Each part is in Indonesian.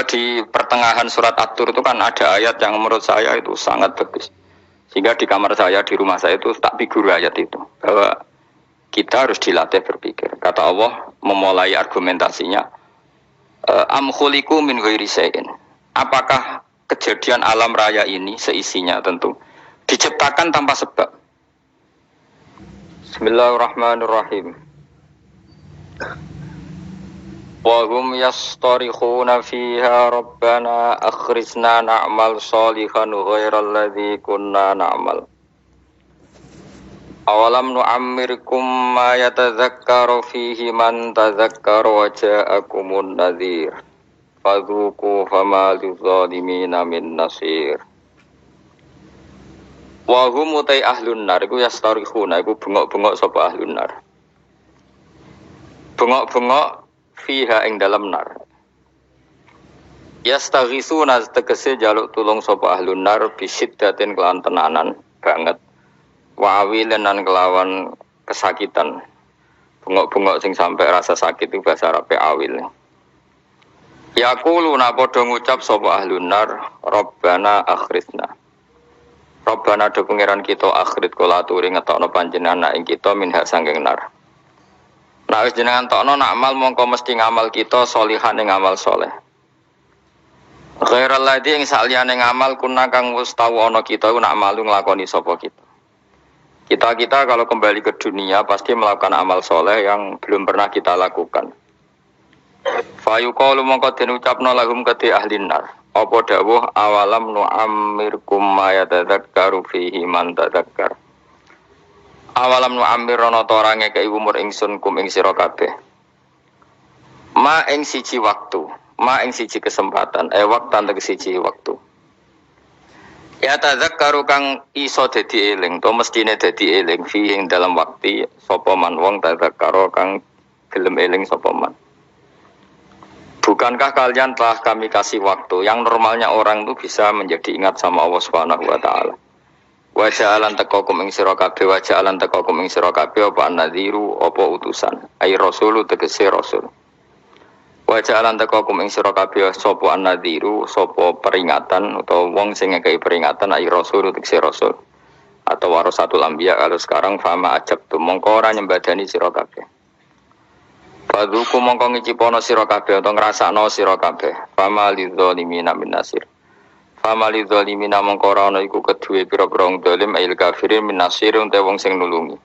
di pertengahan surat At-Tur itu kan ada ayat yang menurut saya itu sangat bagus. Sehingga di kamar saya, di rumah saya itu tak figur ayat itu. Bahwa kita harus dilatih berpikir. Kata Allah memulai argumentasinya. Am khuliqu min ghairi syai'in. Apakah kejadian alam raya ini seisinya tentu diciptakan tanpa sebab. Bismillahirrahmanirrahim. Wa hum yastarikhuna fiha rabbana akhrijna na'mal shalihan ghairal ladzi kunna na'mal. Awalam nu'ammirkum ma yatadzakkaru fihi man tadzakkara wa ja'akumun nadhir. Fadzuqu fama lidzalimina min nasir. Wa hum utai ahlun nar iku yastarikhuna iku bengok-bengok sapa ahlun nar. Bengok-bengok fiha ing dalam nar. Yastaghisuna tegese jaluk tulung sapa ahlun nar bisiddatin kelawan tenanan banget. Wa awilan lan kelawan kesakitan. Bengok-bengok sing sampai rasa sakit itu bahasa Arabe awil. Yaquluna padha ngucap sapa ahlun nar, Rabbana akhrijna. Rabbana do pangeran kita akhrit kula aturi ngetokno panjenengan ing kita minha sanging nar. Nah wis jenengan tokno nak amal mongko mesti ngamal kita sholihan ing amal saleh. Ghairal ladzi ing saliyane ngamal kuna kang wis tau ana kita nak malu nglakoni sapa kita. Kita kalau kembali ke dunia pasti melakukan amal soleh yang belum pernah kita lakukan. Fayuqalu mongko den ucapna lahum kedhi ahli nar. Apa dawuh awalam nu'ammirkum ma yatadzakkaru fihi man tadzakkar. Awalam nu'ammirana ta ora ngekeki umur ingsun kum ing sira kabeh. Ma ing siji waktu, ma ing siji kesempatan, waktan tegese siji waktu. Ya tadzakkaru kang iso dadi eling, to mestine dadi eling fi ing dalam waktu sapa man wong tadzakkaru kang gelem eling sapa man. Bukankah kalian telah kami kasih waktu yang normalnya orang itu bisa menjadi ingat sama Allah Subhanahu wa taala. Wa ja'alan taqakum ing sira kabeh wa ja'alan taqakum ing sira kabeh apa an-nadhiru apa utusan. Ai rasulu tegese rasul. Wa ja'alan taqakum ing sira kabeh sapa an-nadhiru sapa peringatan utawa wong sing ngekeki peringatan ai rasul tegese rasul. Atau warasatul anbiya kalau sekarang fama ajab tu mongko ora nyembadani sira kabeh. Fadzuku mongko ngicipono sira kabeh utawa ngrasakno sira kabeh. Fama lidzalimina min nasir. Fama lidzalimina mongko ora ana iku kedue pira-pira wong zalim ail kafirin min nasir utawa wong sing nulungi.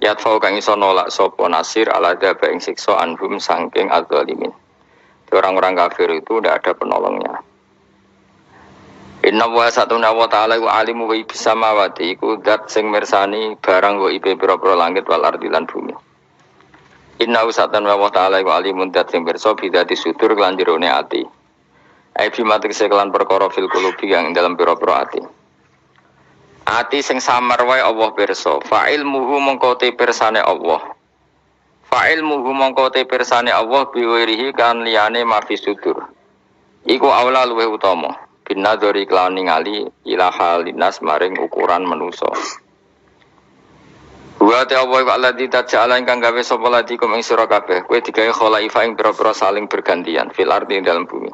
Yatfau kang iso nolak sapa nasir ala daba ing siksa anhum saking adzalimin. Orang-orang kafir itu tidak ada penolongnya. Inna wa satuna wa ta'ala wa alimu wa bisa mawati iku dat sing mirsani barang wa ibe pira-pira langit wal ardi lan bumi. Inna usatan wa ta'ala wa alimun dat sing pirsa bidati sudur lan jerone ati. Ai bimatik seklan perkara fil qulubi yang dalam pira-pira ati. Ati sing samar wae Allah pirsa. Fa'il muhu mongko te pirsane Allah. Fa'il muhu mongko te pirsane Allah biwirihi kan liyane mafi sudur. Iku aula luweh utama. Binadzari kelawan ningali ila halinas maring ukuran manusa. Wa ta'ala wa alladzi taj'ala ingkang gawe sapa ladikum ing sira kabeh kowe digawe khalaifa ing pira-pira saling bergantian fil ardi dalam bumi.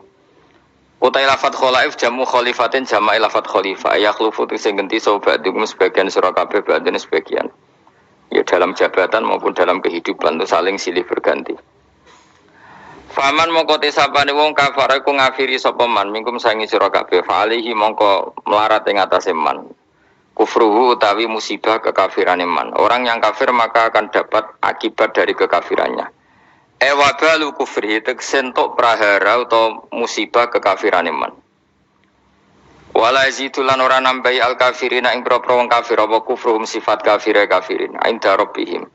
Utai lafat khalaif jamu khalifatin jama'i lafat khalifa yakhlufu sing ganti sapa ba'dum sebagian sira kabeh ba'dun sebagian. Ya dalam jabatan maupun dalam kehidupan itu saling silih berganti. Faman mongko tesapane wong kafir iku ngafiri sapa man mingkum sangi sira kabeh fa alihi mongko melarat ing atase man. Kufruhu utawi musibah kekafiran iman. Orang yang kafir maka akan dapat akibat dari kekafirannya. Wabalu kufri teksentuk prahara atau musibah kekafiran iman. Wala yazitulan ora nambahi al kafirina ing propro wong kafir apa kufruhum sifat kafire kafirin inda rabbihim.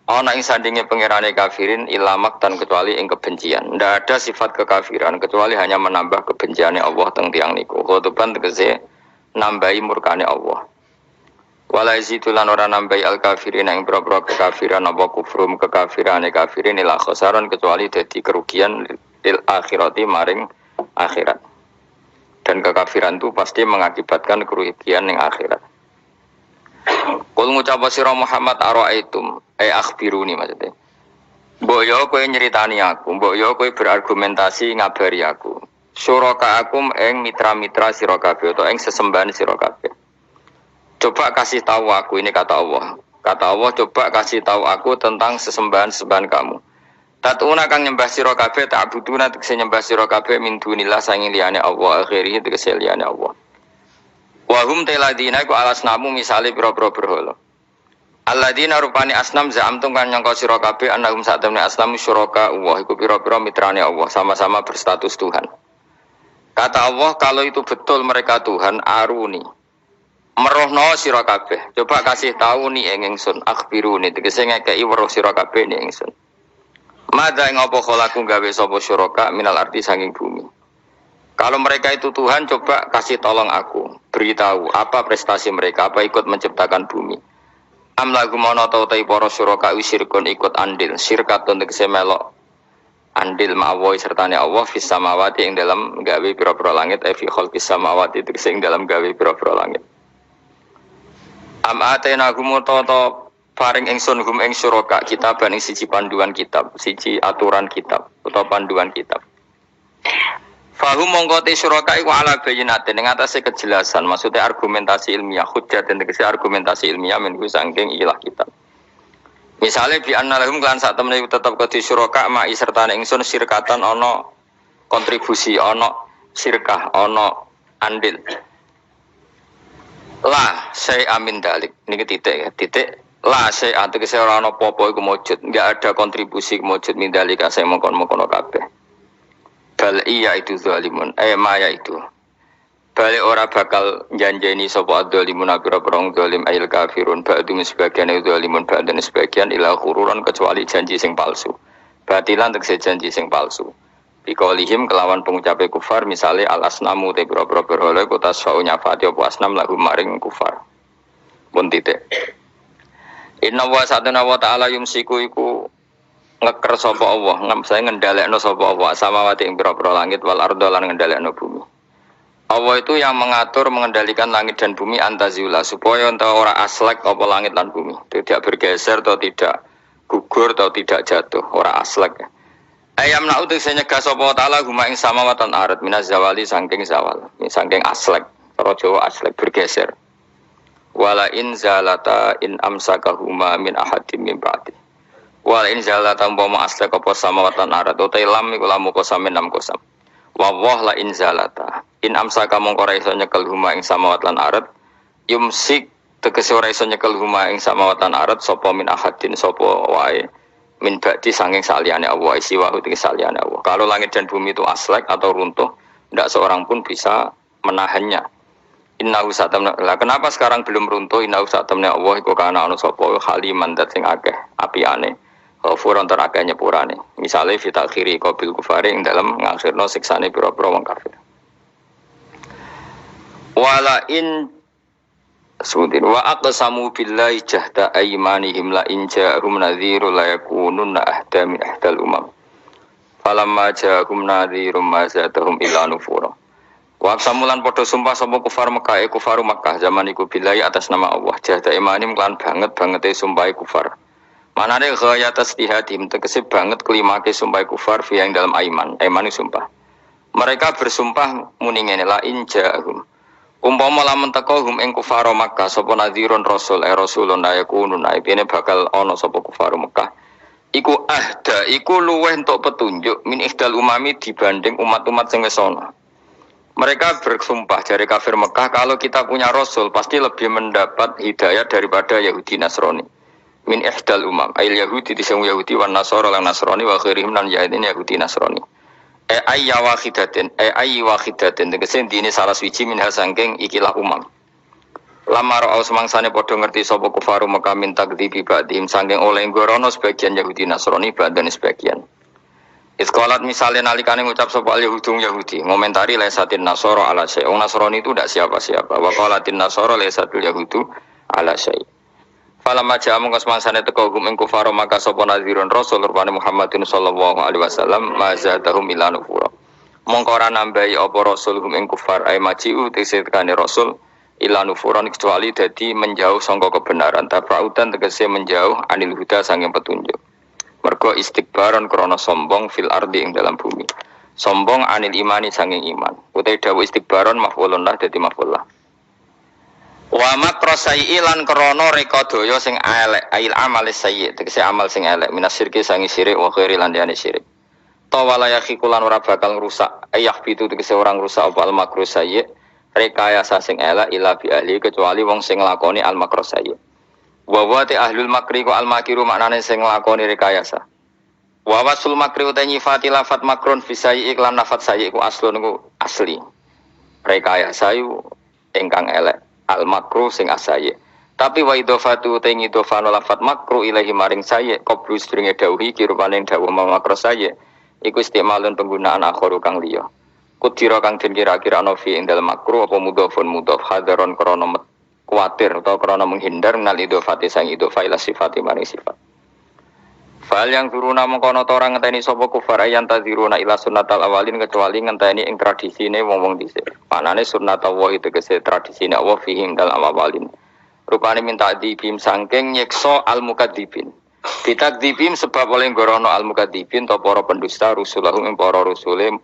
Ana ing sandinge pangerane kafirin ilamak dan kecuali ing kebencian. Ndak ada sifat kekafiran kecuali hanya menambah kebenciane Allah teng tiyang niku. Khotoban tegese nambahi murkane Allah. Wala yazitulan ora nambahi al kafirin ing propro kekafiran apa kufrum kekafirane kafirin ila khasaran kecuali dadi kerugian lil akhirati maring akhirat. Dan kekafiran itu pasti mengakibatkan kerugian ning akhirat. Kul ngucap sira Muhammad ara'aitum akhbiruni maksudnya. Mbok yo kowe nyeritani aku, mbok yo kowe berargumentasi ngabari aku. syurakaakum ing mitra-mitra sira kabeh utawa ing sesembahan sira kabeh. Coba kasih tahu aku, ini kata Allah. Kata Allah, coba kasih tahu aku tentang sesembahan-sesembahan kamu. Tatuna kang nyembah sira kabeh, ta'buduna tegese nyembah sira kabeh min dunillah sanging liyane Allah, akhirih tegese liyane Allah. Wa hum taladina iku alasnamu misale pira-pira berhala. Alladzina rupani asnam za'amtum kan nyangka sira kabeh annahum satamne asnamu syuraka Allah iku pira-pira mitrane Allah, sama-sama berstatus Tuhan. Kata Allah, kalau itu betul mereka Tuhan, aruni. Merohno sira kabeh. Coba kasih tahu ni ing ingsun, akhbiruni tegese ngekeki weruh sira kabeh ni ingsun. Madza ing apa khalaku gawe sapa syuraka minal arti saking bumi. Kalau mereka itu Tuhan, coba kasih tolong aku, beritahu apa prestasi mereka, apa ikut menciptakan bumi. Am lagu mono ta utai para syuraka wisirkun ikut andil, syirkatun tegese melok andil ma'awoy sertane Allah fis samawati ing dalam gawe pira-pira langit fi khalqis samawati tegese ing dalam gawe pira-pira langit. Am atena gumutoto paring ingsun hum ing syuraka kitaban ing siji panduan kitab, siji aturan kitab utawa panduan kitab. Fahum mongkote syuraka iku ala bayinatin ing atase kejelasan, maksudnya argumentasi ilmiah, hujjah dan tegese argumentasi ilmiah menku saking ikilah kitab. Misale bi anna lahum kan sak temene tetep kedhi syuraka ma sertane ingsun sirkatan ana kontribusi, ana sirkah, ana andil. La saya amin dalik. Ini titik ya, titik. La saya tegese ora ana apa-apa iku mujud, enggak ada kontribusi mujud min dalik saya mongkon-mongkon kabeh. Bal iya itu zalimun, maya itu. Balik ora bakal janjeni sapa dzalimun pira-pira zalim ail kafirun ba'dum sebagian zalimun ba'dan sebagian ila khururan kecuali janji sing palsu. Batilan tegese janji sing palsu. Biqaulihim kelawan pengucape kufar misale al asnamu te pira-pira berhala kota sa'u nyafati apa asnam lahum maring kufar. Pun titik. Inna wa satana wa ta'ala yumsiku iku ngeker sapa Allah, saya ngendhalekno sapa Allah samawati ing pira-pira langit wal ardo lan ngendhalekno bumi. Allah itu yang mengatur mengendalikan langit dan bumi antazula supaya ora aslek apa langit lan bumi, tidak bergeser atau tidak gugur atau tidak jatuh, ora aslek. Ayam na'u tegese nyegah sapa taala huma ing samawatan arat minaz zawali saking zawal, saking aslek, cara Jawa aslek bergeser. Wala in zalata in amsakahuma min ahadim min ba'di. Wala in zalata umpama aslek apa samawatan arat uta lam iku lamu kosam enam kosam. Wa la in zalata in amsaka mongko ora iso nyekel huma ing samawatan arat yumsik tegese ora iso nyekel huma ing samawatan arat sapa min ahadin sapa wae. Min ba'di sanging saliyane Allah siwa uti saliyane Allah. Kalau langit dan bumi itu aslek atau runtuh, tidak seorang pun bisa menahannya. Innahu satamna. Lah kenapa sekarang belum runtuh? Innahu satamna Allah iku kana ana sapa haliman dat sing akeh apiane. Furon terakeh nyepurane. Misale fi takhiri qabil kufari ing dalam ngakhirno siksane pira-pira wong kafir. Wala in Sebutin wa aqsamu billahi jahda aymanihim la in ja'ahum nadhirun la yakununna ahda min ahdal umam. Falamma ja'ahum nadhirun ma zadahum illa nufura. Wa aqsamulan padha sumpah sapa kufar Mekah kufaru Mekah zaman iku billahi atas nama Allah jahda aymanihim lan banget-bangete sumpah kufar. Manane ghayat istihadim tegese banget klimake sumpah kufar fi yang dalam aiman sumpah. Mereka bersumpah muni ngene la in ja'ahum umpama lamun teko hum ing kufar Makkah sapa nadhirun rasul rasulun ayakunun aipene bakal ana sapa kufar Makkah iku ahda iku luweh entuk petunjuk min ihdal umami dibanding umat-umat sing wis ana. Mereka bersumpah dari kafir Makkah kalau kita punya rasul pasti lebih mendapat hidayah daripada Yahudi Nasrani. Min ihdal umam ail Yahudi disang Yahudi wan Nasara lan Nasrani wa khairihim lan Yahudi Nasrani. Ayya wahidatin tegese dine salah suci minha sangking ikilah umam. Lamar au semangsane padha ngerti sapa kufaru Mekah min takdzibi ba'dihim sangking oleh ngorono sebagian Yahudi Nasrani badan sebagian. Iskolat misalnya nalikane ngucap sapa Yahudi ngomentari lesatin Nasara ala syai. Nasrani itu tidak siapa-siapa. Wa qalatin Nasara lesatul Yahudu ala syai. Falamma ja'amu kasmansane teko hum ing kufar maka sapa nadhirun rasul rupane Muhammadin sallallahu alaihi wasallam mazadahum ila nufura. Mongko ora nambahi apa rasul hum ing kufar ay maji'u tesekane rasul ila nufuran kecuali dadi menjauh sangka kebenaran tafautan tegese menjauh anil huda sanging petunjuk. Mergo istikbaran krana sombong fil ardi ing dalam bumi. Sombong anil imani sanging iman. Utai dawuh istikbaron maf'ulun lah dadi maf'ul lah. Wa makrosai lan krana reka daya sing elek, ail amal sayyi, tegese amal sing elek minas syirki sangi syirik wa khairi lan liyane syirik. Tawala yakhikulan ora bakal ngrusak, ayah bitu tegese orang rusak apa al makrosai, rekayasa sing elek ila bi ahli kecuali wong sing nglakoni al makrosai. Wa wa ta ahlul makri ku al makiru maknane sing nglakoni rekayasa. Wa wasul makri uta nyifati lafat makrun fisai iklan lafat sayi ku aslun ku asli. Rekayasa yu ingkang elek al makru sing asaye. Tapi wa idhofatu uta ngidhofano lafat makru ilahi maring sayi qablu sedurunge dawuhi kirupane dawuh makru sayi iku istimalun penggunaan akhiru kang liya. Kudira kang den kira-kira ana fi ing dalem makru apa mudhofun mudhof hadaron krana kuwatir utawa krana menghindar nal idhofati sang idhofa ila sifati maring sifat. Fal yang turuna mengkono orang ngenteni sapa kufar ayan tadziruna ila sunnatal awalin kecuali ngenteni ing tradisine wong-wong dhisik. Panane sunnatul wa itu kese tradisine Allah fihim dal awalin. Rupane minta dibim sangking nyekso al mukadzibin. Ditakdzibim sebab oleh gorono al mukadzibin to para pendusta rusulahum ing para rusule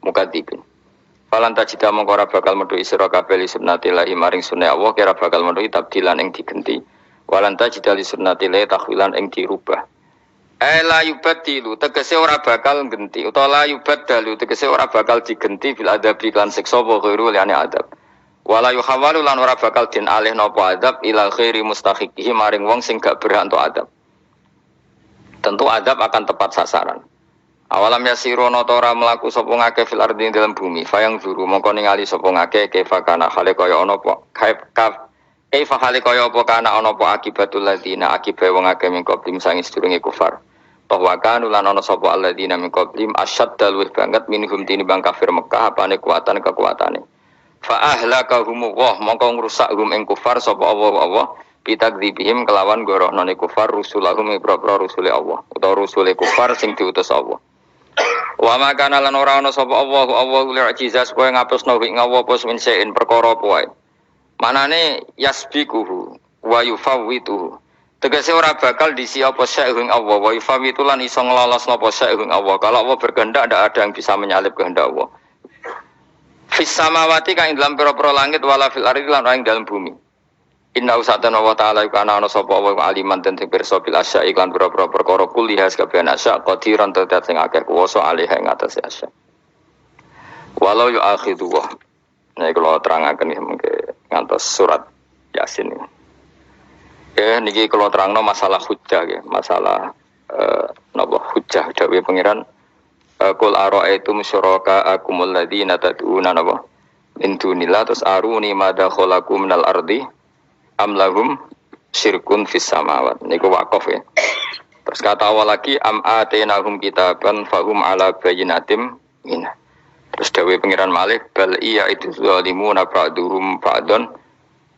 mukadzibin. Falan tajida mongko ora bakal metu sira kabeh li sunnatillahi maring sunah Allah kira bakal metu tabdilan ing digenti. Walan tajida li sunnatillahi takhwilan ing dirubah. La yubaddilu tegese ora bakal genti utawa la yubaddalu tegese ora bakal digenti bil adab lan siksa wa ghairu liyane adab. Wala yuhawalu lan ora bakal den alih napa adab ila ghairi mustahiqihi maring wong sing gak berhak untuk adab. Tentu adab akan tepat sasaran. Awalam yasirono ora mlaku sapa ngake fil ardi dalam bumi fayang zuru mongko ningali sapa ngake kaifa kana hale kaya ana apa kaifa hale kaya apa kana ana apa akibatul ladina akibat wong akeh mingko tim sangi sedurunge kufar. Bahwa kan ulan ana sapa alladzina min qablim asyaddal wis banget minhum tinimbang kafir Mekah apane kekuatane. Fa ahlakahum wa mongko ngrusak hum ing kufar sapa Allah bitakdzibihim kelawan gorohnone kufar rusulahum ibra rusule Allah utawa rusule kufar sing diutus Allah. Wa makana lan ora ana sapa Allah li'jizah supaya ngapusno ing Allah apa min sein perkara apa wae. Manane yasbikuhu wa yufawwituhu. Tegese ora bakal disi apa syai'un Allah wa yufawitu lan iso nglolosno apa syai'un Allah. Kalau Allah berkehendak ndak ada yang bisa menyalip kehendak Allah. Fis samawati kang dalam pira-pira langit wala fil ardi lan ing dalam bumi. Inna usatana wa ta'ala kana ana sapa wa aliman den pirsa bil asya iklan pira-pira perkara kuliah kabeh asya qadiran tetet sing akeh kuwasa alih ing atase asya. Walau yu'akhidu wa. Nek kula terangaken mengke ngantos surat Yasin ini. Niki kalau terangno masalah hujjah ya, masalah napa hujjah dawuh pangeran qul ara'aitum syuraka akumul ladzina tad'una napa min dunillah tus aruni madza khalaqu minal ardi am lahum syirkun fis samawat niku waqaf ya. Terus kata awal lagi am atainahum kitaban fahum ala bayyinatim min. Terus dawuh pangeran Malik bal iya itu zalimuna ba'duhum ba'dun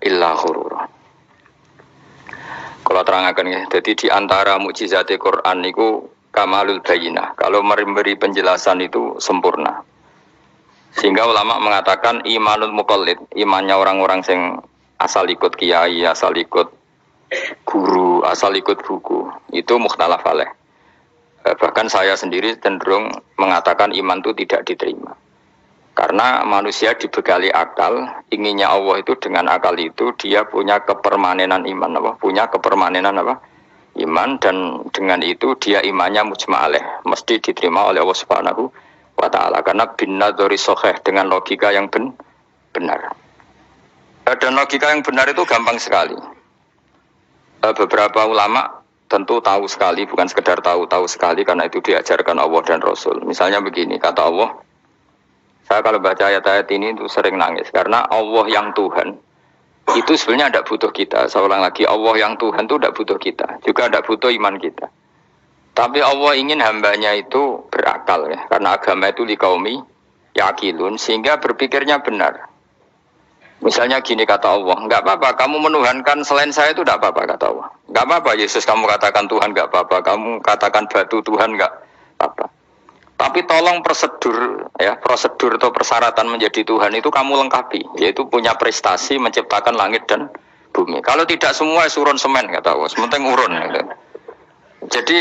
illa ghurura. Kalau terangkan ya, jadi di antara mukjizat Quran itu kamalul bayinah. Kalau memberi penjelasan itu sempurna. Sehingga ulama mengatakan imanul muqallid, imannya orang-orang yang asal ikut kiai, asal ikut guru, asal ikut buku, itu mukhtalaf alaih. Bahkan saya sendiri cenderung mengatakan iman itu tidak diterima. Karena manusia dibekali akal, inginnya Allah itu dengan akal itu dia punya kepermanenan iman, apa? Punya kepermanenan apa? Iman dan dengan itu dia imannya mujma' alaih, mesti diterima oleh Allah Subhanahu wa taala karena bin nadzari shahih dengan logika yang benar. Dan logika yang benar itu gampang sekali. Beberapa ulama tentu tahu sekali, bukan sekedar tahu sekali karena itu diajarkan Allah dan Rasul. Misalnya begini, kata Allah, saya kalau baca ayat-ayat ini itu sering nangis karena Allah yang Tuhan itu sebenarnya tidak butuh kita. Saya ulang lagi, Allah yang Tuhan itu tidak butuh kita, juga tidak butuh iman kita. Tapi Allah ingin hambanya itu berakal ya, karena agama itu liqaumi yaqilun sehingga berpikirnya benar. Misalnya gini kata Allah, enggak apa-apa kamu menuhankan selain saya itu tidak apa-apa kata Allah. Enggak apa-apa Yesus kamu katakan Tuhan enggak apa-apa, kamu katakan batu Tuhan enggak apa-apa. Tapi tolong prosedur atau persyaratan menjadi Tuhan itu kamu lengkapi, yaitu punya prestasi menciptakan langit dan bumi. Kalau tidak semua surun semen kata Allah, sementing urun. Gitu. Jadi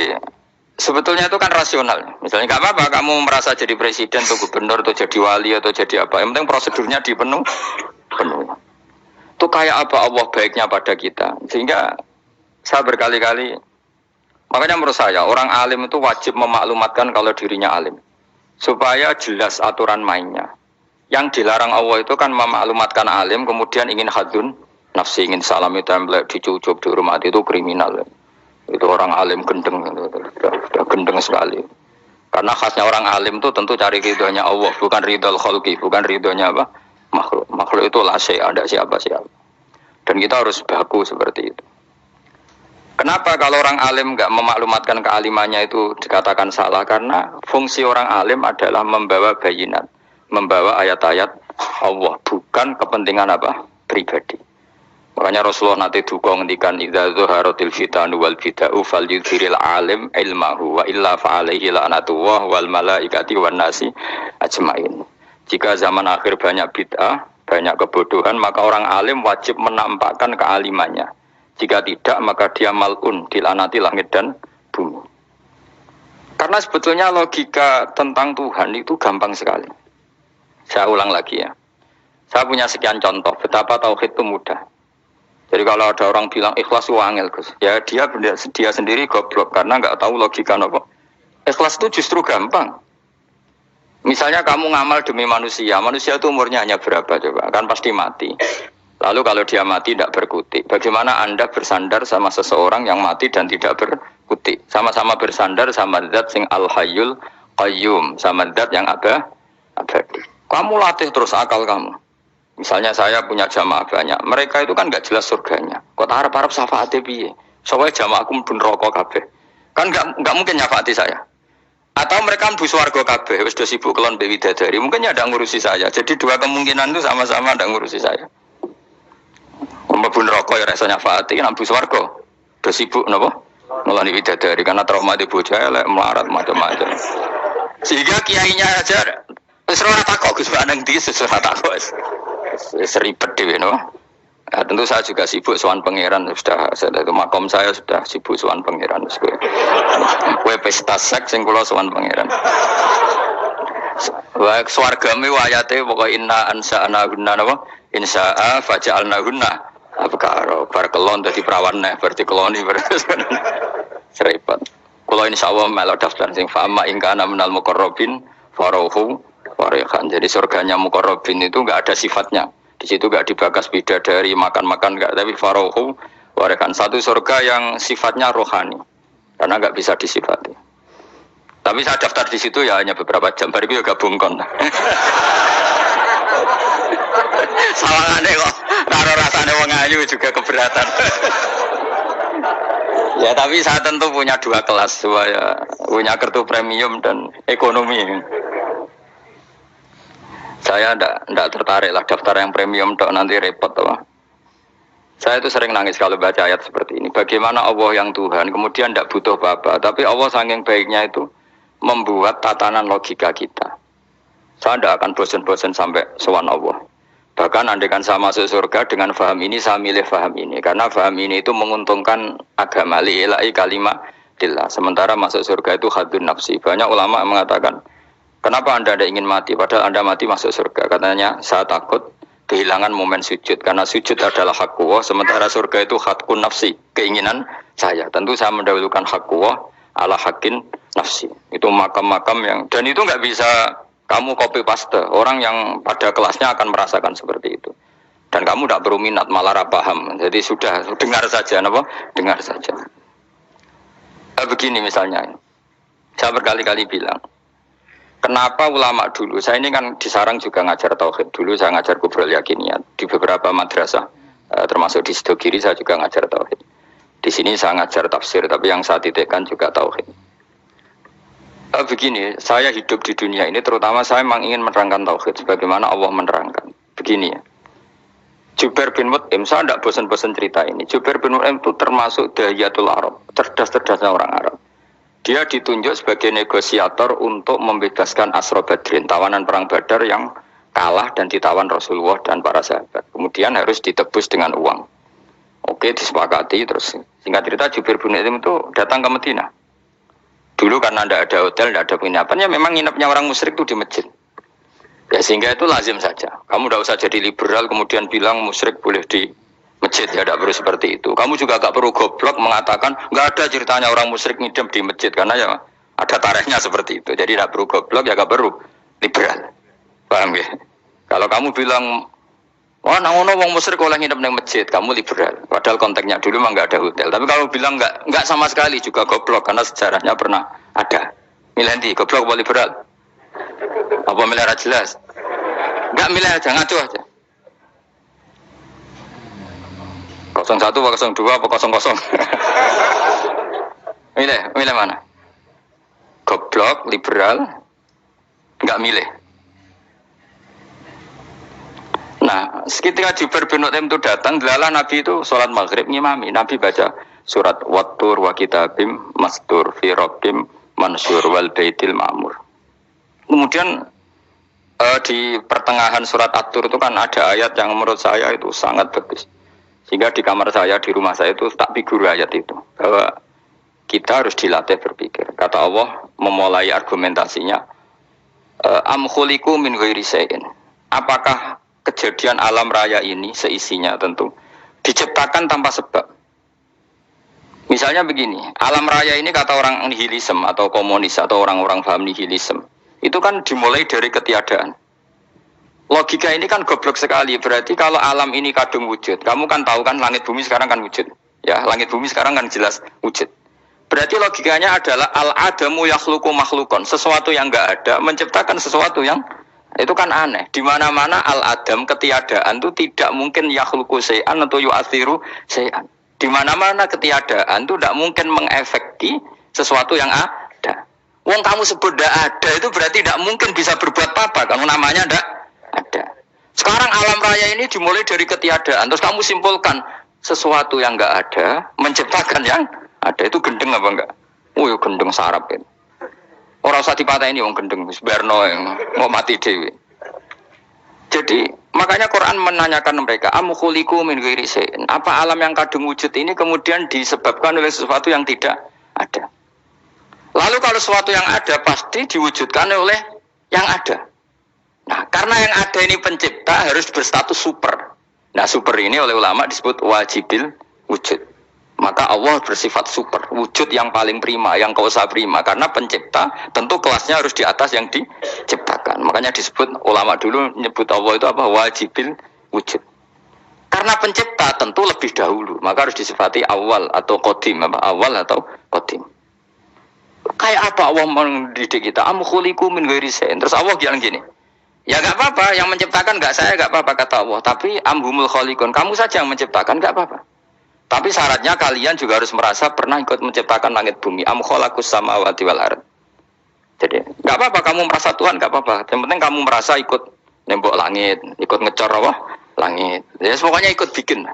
Sebetulnya itu kan rasional. Misalnya nggak apa-apa kamu merasa jadi presiden atau gubernur atau jadi wali atau jadi apa. Yang penting prosedurnya dipenuhi. Itu kayak apa Allah baiknya pada kita. Sehingga saya berkali-kali, makanya menurut saya orang alim itu wajib memaklumatkan kalau dirinya alim. Supaya jelas aturan mainnya. Yang dilarang Allah itu kan memaklumatkan alim kemudian ingin hadun nafsi, ingin salami template, dicucuk, dihormati, itu kriminal. Itu orang alim gendeng, sudah gendeng sekali. Karena khasnya orang alim itu tentu cari ridhonya Allah, bukan ridhol khalqi, bukan ridhonya apa? Makhluk. Makhluk itu la syai', ada siapa-siapa. Dan kita harus baku seperti itu. Kenapa kalau orang alim enggak memaklumatkan kealimannya itu dikatakan salah? Karena fungsi orang alim adalah membawa bayinat, membawa ayat-ayat Allah, bukan kepentingan apa? Pribadi. Makanya Rasulullah nanti duka ngendikan idza zuharatil fitanu wal bid'u falyudhiril alim ilmahu wa illa fa alaihi la'natullah wal malaikati wan nasi ajmain. Jika zaman akhir banyak bid'ah, banyak kebodohan, maka orang alim wajib menampakkan kealimannya. Jika tidak, maka dia mal'un, dilaknati langit dan bumi. Karena sebetulnya logika tentang Tuhan itu gampang sekali. Saya ulang lagi ya. Saya punya sekian contoh betapa tauhid itu mudah. Jadi kalau ada orang bilang ikhlas itu angel, Gus, ya dia sendiri goblok karena nggak tahu logika apa. Ikhlas itu justru gampang. Misalnya kamu ngamal demi manusia itu umurnya hanya berapa coba? Kan pasti mati. Lalu kalau dia mati tidak berkutik, bagaimana Anda bersandar sama seseorang yang mati dan tidak berkutik? Sama-sama bersandar sama zat sing al-hayyul qayyum, sama zat yang abadi. Kamu latih terus akal kamu. Misalnya saya punya jamaah banyak, mereka itu kan nggak jelas surganya. Kok harap-harap syafaatnya piye? Soalnya jamaahku pun rokok kabeh. Kan nggak mungkin nyafaati saya. Atau mereka mlebu swarga kabeh, wis do sibuk kelon Dewi Dadari. Mungkin ya ada ngurusi saya. Jadi dua kemungkinan itu sama-sama ada ngurusi saya. Mlebu neraka ya rasa nyafaati, nek mlebu swarga do sibuk napa? Ngeloni widadari karena trauma di bocah elek melarat macam-macam. Sehingga kiainya aja wis ora takok Gus Baneng ndi wis ora takok. Wis ribet dhewe no. Nah, tentu saya juga sibuk sowan pangeran sudah itu makom saya sudah sibuk sowan pangeran wis kowe pesta seks sing kula sowan pangeran. Wa swargame ayate pokoke inna ansa'na gunna napa? Insya'a faja'alna gunna abkaro bar kelon dadi prawan neh berarti keloni serepet. Kula insyaallah melok daftar sing fama ingkana minal muqarrabin faruhu warihan. Jadi surganya muqarrabin itu enggak ada sifatnya. Di situ enggak dibakas bidadari makan-makan enggak, tapi faruhu warihan. Satu surga yang sifatnya rohani. Karena enggak bisa disifati. Tapi saya daftar di situ ya hanya beberapa jam. Baru itu gabung kon. Sawangane kok karo rasane wong ayu juga keberatan. Ya tapi saya tentu punya dua kelas, ya, punya kartu premium dan ekonomi. Saya enggak tertarik lah daftar yang premium dok nanti repot apa. Saya itu sering nangis kalau baca ayat seperti ini. Bagaimana Allah yang Tuhan kemudian enggak butuh apa-apa, tapi Allah saking baiknya itu membuat tatanan logika kita. Saya tidak akan bosan-bosan sampai sowan Allah. Bahkan andaikan saya masuk surga dengan faham ini, saya milih faham ini. Karena faham ini itu menguntungkan agama li'ilai kalimatillah. Sementara masuk surga itu hadun nafsi. Banyak ulama mengatakan, kenapa Anda tidak ingin mati? Padahal Anda mati masuk surga. Katanya, saya takut kehilangan momen sujud. Karena sujud adalah hak Allah. Sementara surga itu hakun nafsi. Keinginan saya. Tentu saya mendahulukan hak Allah ala hakin nafsi. Itu makam-makam yang... Dan itu nggak bisa... Kamu copy paste, orang yang pada kelasnya akan merasakan seperti itu. Dan kamu tidak perlu minat, malah paham. Jadi sudah, dengar saja, apa? Dengar saja. Begini misalnya, saya berkali-kali bilang, kenapa ulama dulu, saya ini kan di Sarang juga ngajar tauhid. Dulu saya ngajar kubrul yakiniyat di beberapa madrasah, termasuk di Sidogiri saya juga ngajar tauhid. Di sini saya ngajar tafsir, tapi yang saya titikkan juga tauhid. Begini, saya hidup di dunia ini terutama saya memang ingin menerangkan tauhid sebagaimana Allah menerangkan. Begini ya. Jubair bin Mut'im, saya tidak bosan-bosan cerita ini. Jubair bin Mut'im itu termasuk dahiyatul Arab, cerdas-cerdasnya orang Arab. Dia ditunjuk sebagai negosiator untuk membebaskan Asra Badrin, tawanan perang Badar yang kalah dan ditawan Rasulullah dan para sahabat. Kemudian harus ditebus dengan uang. Oke, disepakati terus. Singkat cerita Jubair bin Mut'im itu datang ke Madinah. Dulu karena tidak ada hotel, tidak ada penginapan, ya memang nginepnya orang musyrik itu di masjid. Ya sehingga itu lazim saja. Kamu tidak usah jadi liberal kemudian bilang musyrik boleh di masjid, ya tidak perlu seperti itu. Kamu juga gak perlu goblok mengatakan nggak ada ceritanya orang musyrik nginep di masjid karena ya ada tarikhnya seperti itu. Jadi tidak perlu goblok, ya gak perlu liberal. Paham ya? Kalau kamu bilang wah, nangono wong musyrik oleh nginep di masjid, kamu liberal. Padahal konteksnya dulu mah nggak ada hotel. Tapi kalau bilang nggak sama sekali juga goblok karena sejarahnya pernah ada. Milih nanti goblok apa liberal? Apa milih jelas? Nggak milih aja, ngaco aja. 01 apa 02 apa 00? milih mana? Goblok, liberal, nggak milih. Nah, ketika Jubair bin Mut'im itu datang, delalah Nabi itu sholat maghrib ngimami. Nabi baca surat Wattur wa kitabim mastur fi rabbim mansur wal baitil ma'mur. Kemudian di pertengahan surat At-Tur itu kan ada ayat yang menurut saya itu sangat bagus. Sehingga di kamar saya, di rumah saya itu tak figur ayat itu. Bahwa kita harus dilatih berpikir. Kata Allah memulai argumentasinya, am khuliqu min ghairi syai'in. Apakah kejadian alam raya ini seisinya tentu diciptakan tanpa sebab. Misalnya begini, alam raya ini kata orang nihilisme atau komunis atau orang-orang paham nihilisme, itu kan dimulai dari ketiadaan. Logika ini kan goblok sekali. Berarti kalau alam ini kadung wujud, kamu kan tahu kan langit bumi sekarang kan wujud. Ya, langit bumi sekarang kan jelas wujud. Berarti logikanya adalah al-adamu yakhluqu makhlukon, sesuatu yang enggak ada menciptakan sesuatu yang itu kan aneh. Di mana-mana al-adam ketiadaan itu tidak mungkin yakhluqu syai'an atau yu'athiru syai'an. Di mana-mana ketiadaan itu tidak mungkin mengefeki sesuatu yang ada. Wong kamu sebut tidak ada itu berarti tidak mungkin bisa berbuat apa kalau namanya tidak ada. Sekarang alam raya ini dimulai dari ketiadaan. Terus kamu simpulkan sesuatu yang enggak ada menciptakan yang ada, itu gendeng apa enggak? Oh, gendeng sarap itu. Orang usah dipatahin wong gendeng wis barno mau mati dewe. Jadi makanya Quran menanyakan mereka, am khuliqu min ghairi syai'in. Apa alam yang kadung wujud ini kemudian disebabkan oleh sesuatu yang tidak ada? Lalu kalau sesuatu yang ada pasti diwujudkan oleh yang ada. Nah, karena yang ada ini pencipta harus berstatus super. Nah, super ini oleh ulama disebut wajibil wujud. Maka Allah bersifat super, wujud yang paling prima, yang kausa prima. Karena pencipta tentu kelasnya harus di atas yang diciptakan. Makanya disebut, ulama dulu menyebut Allah itu apa? Wajibil wujud. Karena pencipta tentu lebih dahulu, maka harus disifati awal atau qadim. Awal atau qadim. Kayak apa Allah mendidik kita? Am khuliqu min ghairi syai'in. Terus Allah bilang gini, ya gak apa-apa, yang menciptakan gak saya, gak apa-apa kata Allah. Tapi amhumul khaliqun, kamu saja yang menciptakan, gak apa-apa. Tapi syaratnya kalian juga harus merasa pernah ikut menciptakan langit bumi. Am khalaqus samawati wal ard. Jadi, enggak apa-apa kamu merasa Tuhan, enggak apa-apa. Yang penting kamu merasa ikut nembok langit, ikut ngecor apa? Langit. Ya pokoknya ikut bikin.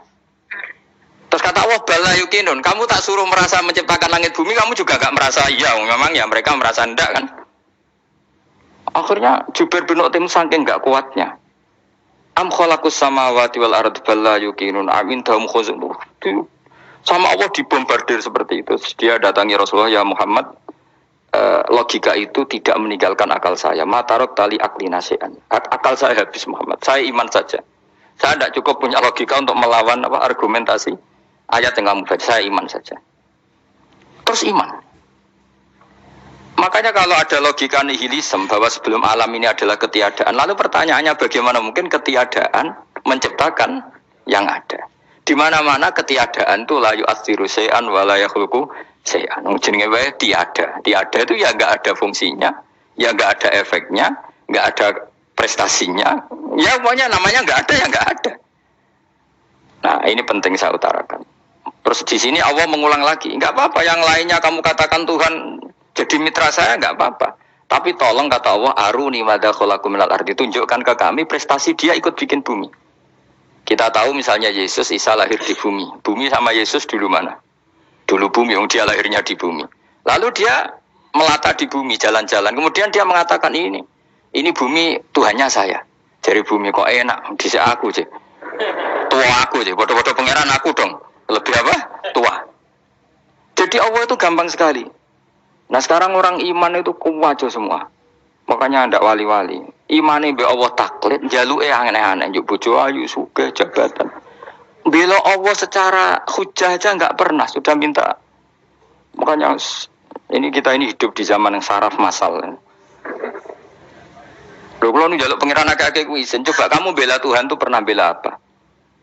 Terus kata Allah, bala yukinun, kamu tak suruh merasa menciptakan langit bumi, kamu juga enggak merasa iya. Memang ya mereka merasa enggak kan? Akhirnya Jubair bin Mut'im saking enggak kuatnya. Am khalaqus samawati wal ardi balla yuqinun amin dahum khuzun. Sama Allah dibombardir seperti itu. Dia datangi Rasulullah, ya Muhammad, logika itu tidak meninggalkan akal saya. Matarok tali akli nasian. Akal saya habis Muhammad. Saya iman saja. Saya tidak cukup punya logika untuk melawan argumentasi ayat yang kamu baca. Saya iman saja. Terus iman. Makanya kalau ada logika nihilisme bahwa sebelum alam ini adalah ketiadaan, lalu pertanyaannya bagaimana mungkin ketiadaan menciptakan yang ada? Di mana-mana ketiadaan itu la yu'atsiru syai'an wa la yakhluqu syai'an. Jenenge wae tiada. Tiada itu ya enggak ada fungsinya, ya enggak ada efeknya, enggak ada prestasinya. Ya pokoknya namanya enggak ada ya enggak ada. Nah, ini penting saya utarakan. Terus di sini Allah mengulang lagi, enggak apa-apa yang lainnya kamu katakan Tuhan jadi mitra saya enggak apa-apa. Tapi tolong kata Allah, aruni madza khalaqu minal ardi, tunjukkan ke kami prestasi dia ikut bikin bumi. Kita tahu misalnya Yesus, Isa lahir di bumi. Bumi sama Yesus dulu mana? Dulu bumi, dia lahirnya di bumi. Lalu dia melata di bumi, jalan-jalan. Kemudian dia mengatakan ini bumi Tuhannya saya. Jadi bumi kok enak, dhisik aku sih. Tua aku sih, bodoh-bodoh pangeran aku dong. Lebih apa? Tua. Jadi Allah itu gampang sekali. Nah sekarang orang iman itu kuwajo semua. Makanya ndak wali-wali. Imane mbek Allah taklid, njaluke aneh-aneh, njuk bojo ayu, sugih, jabatan. Bela Allah secara hujah aja nggak pernah, sudah minta. Makanya ini kita ini hidup di zaman yang saraf masal. Loh, kalau njaluk pangeran akeh-akeh kuwi izin, coba kamu bela Tuhan tuh pernah bela apa?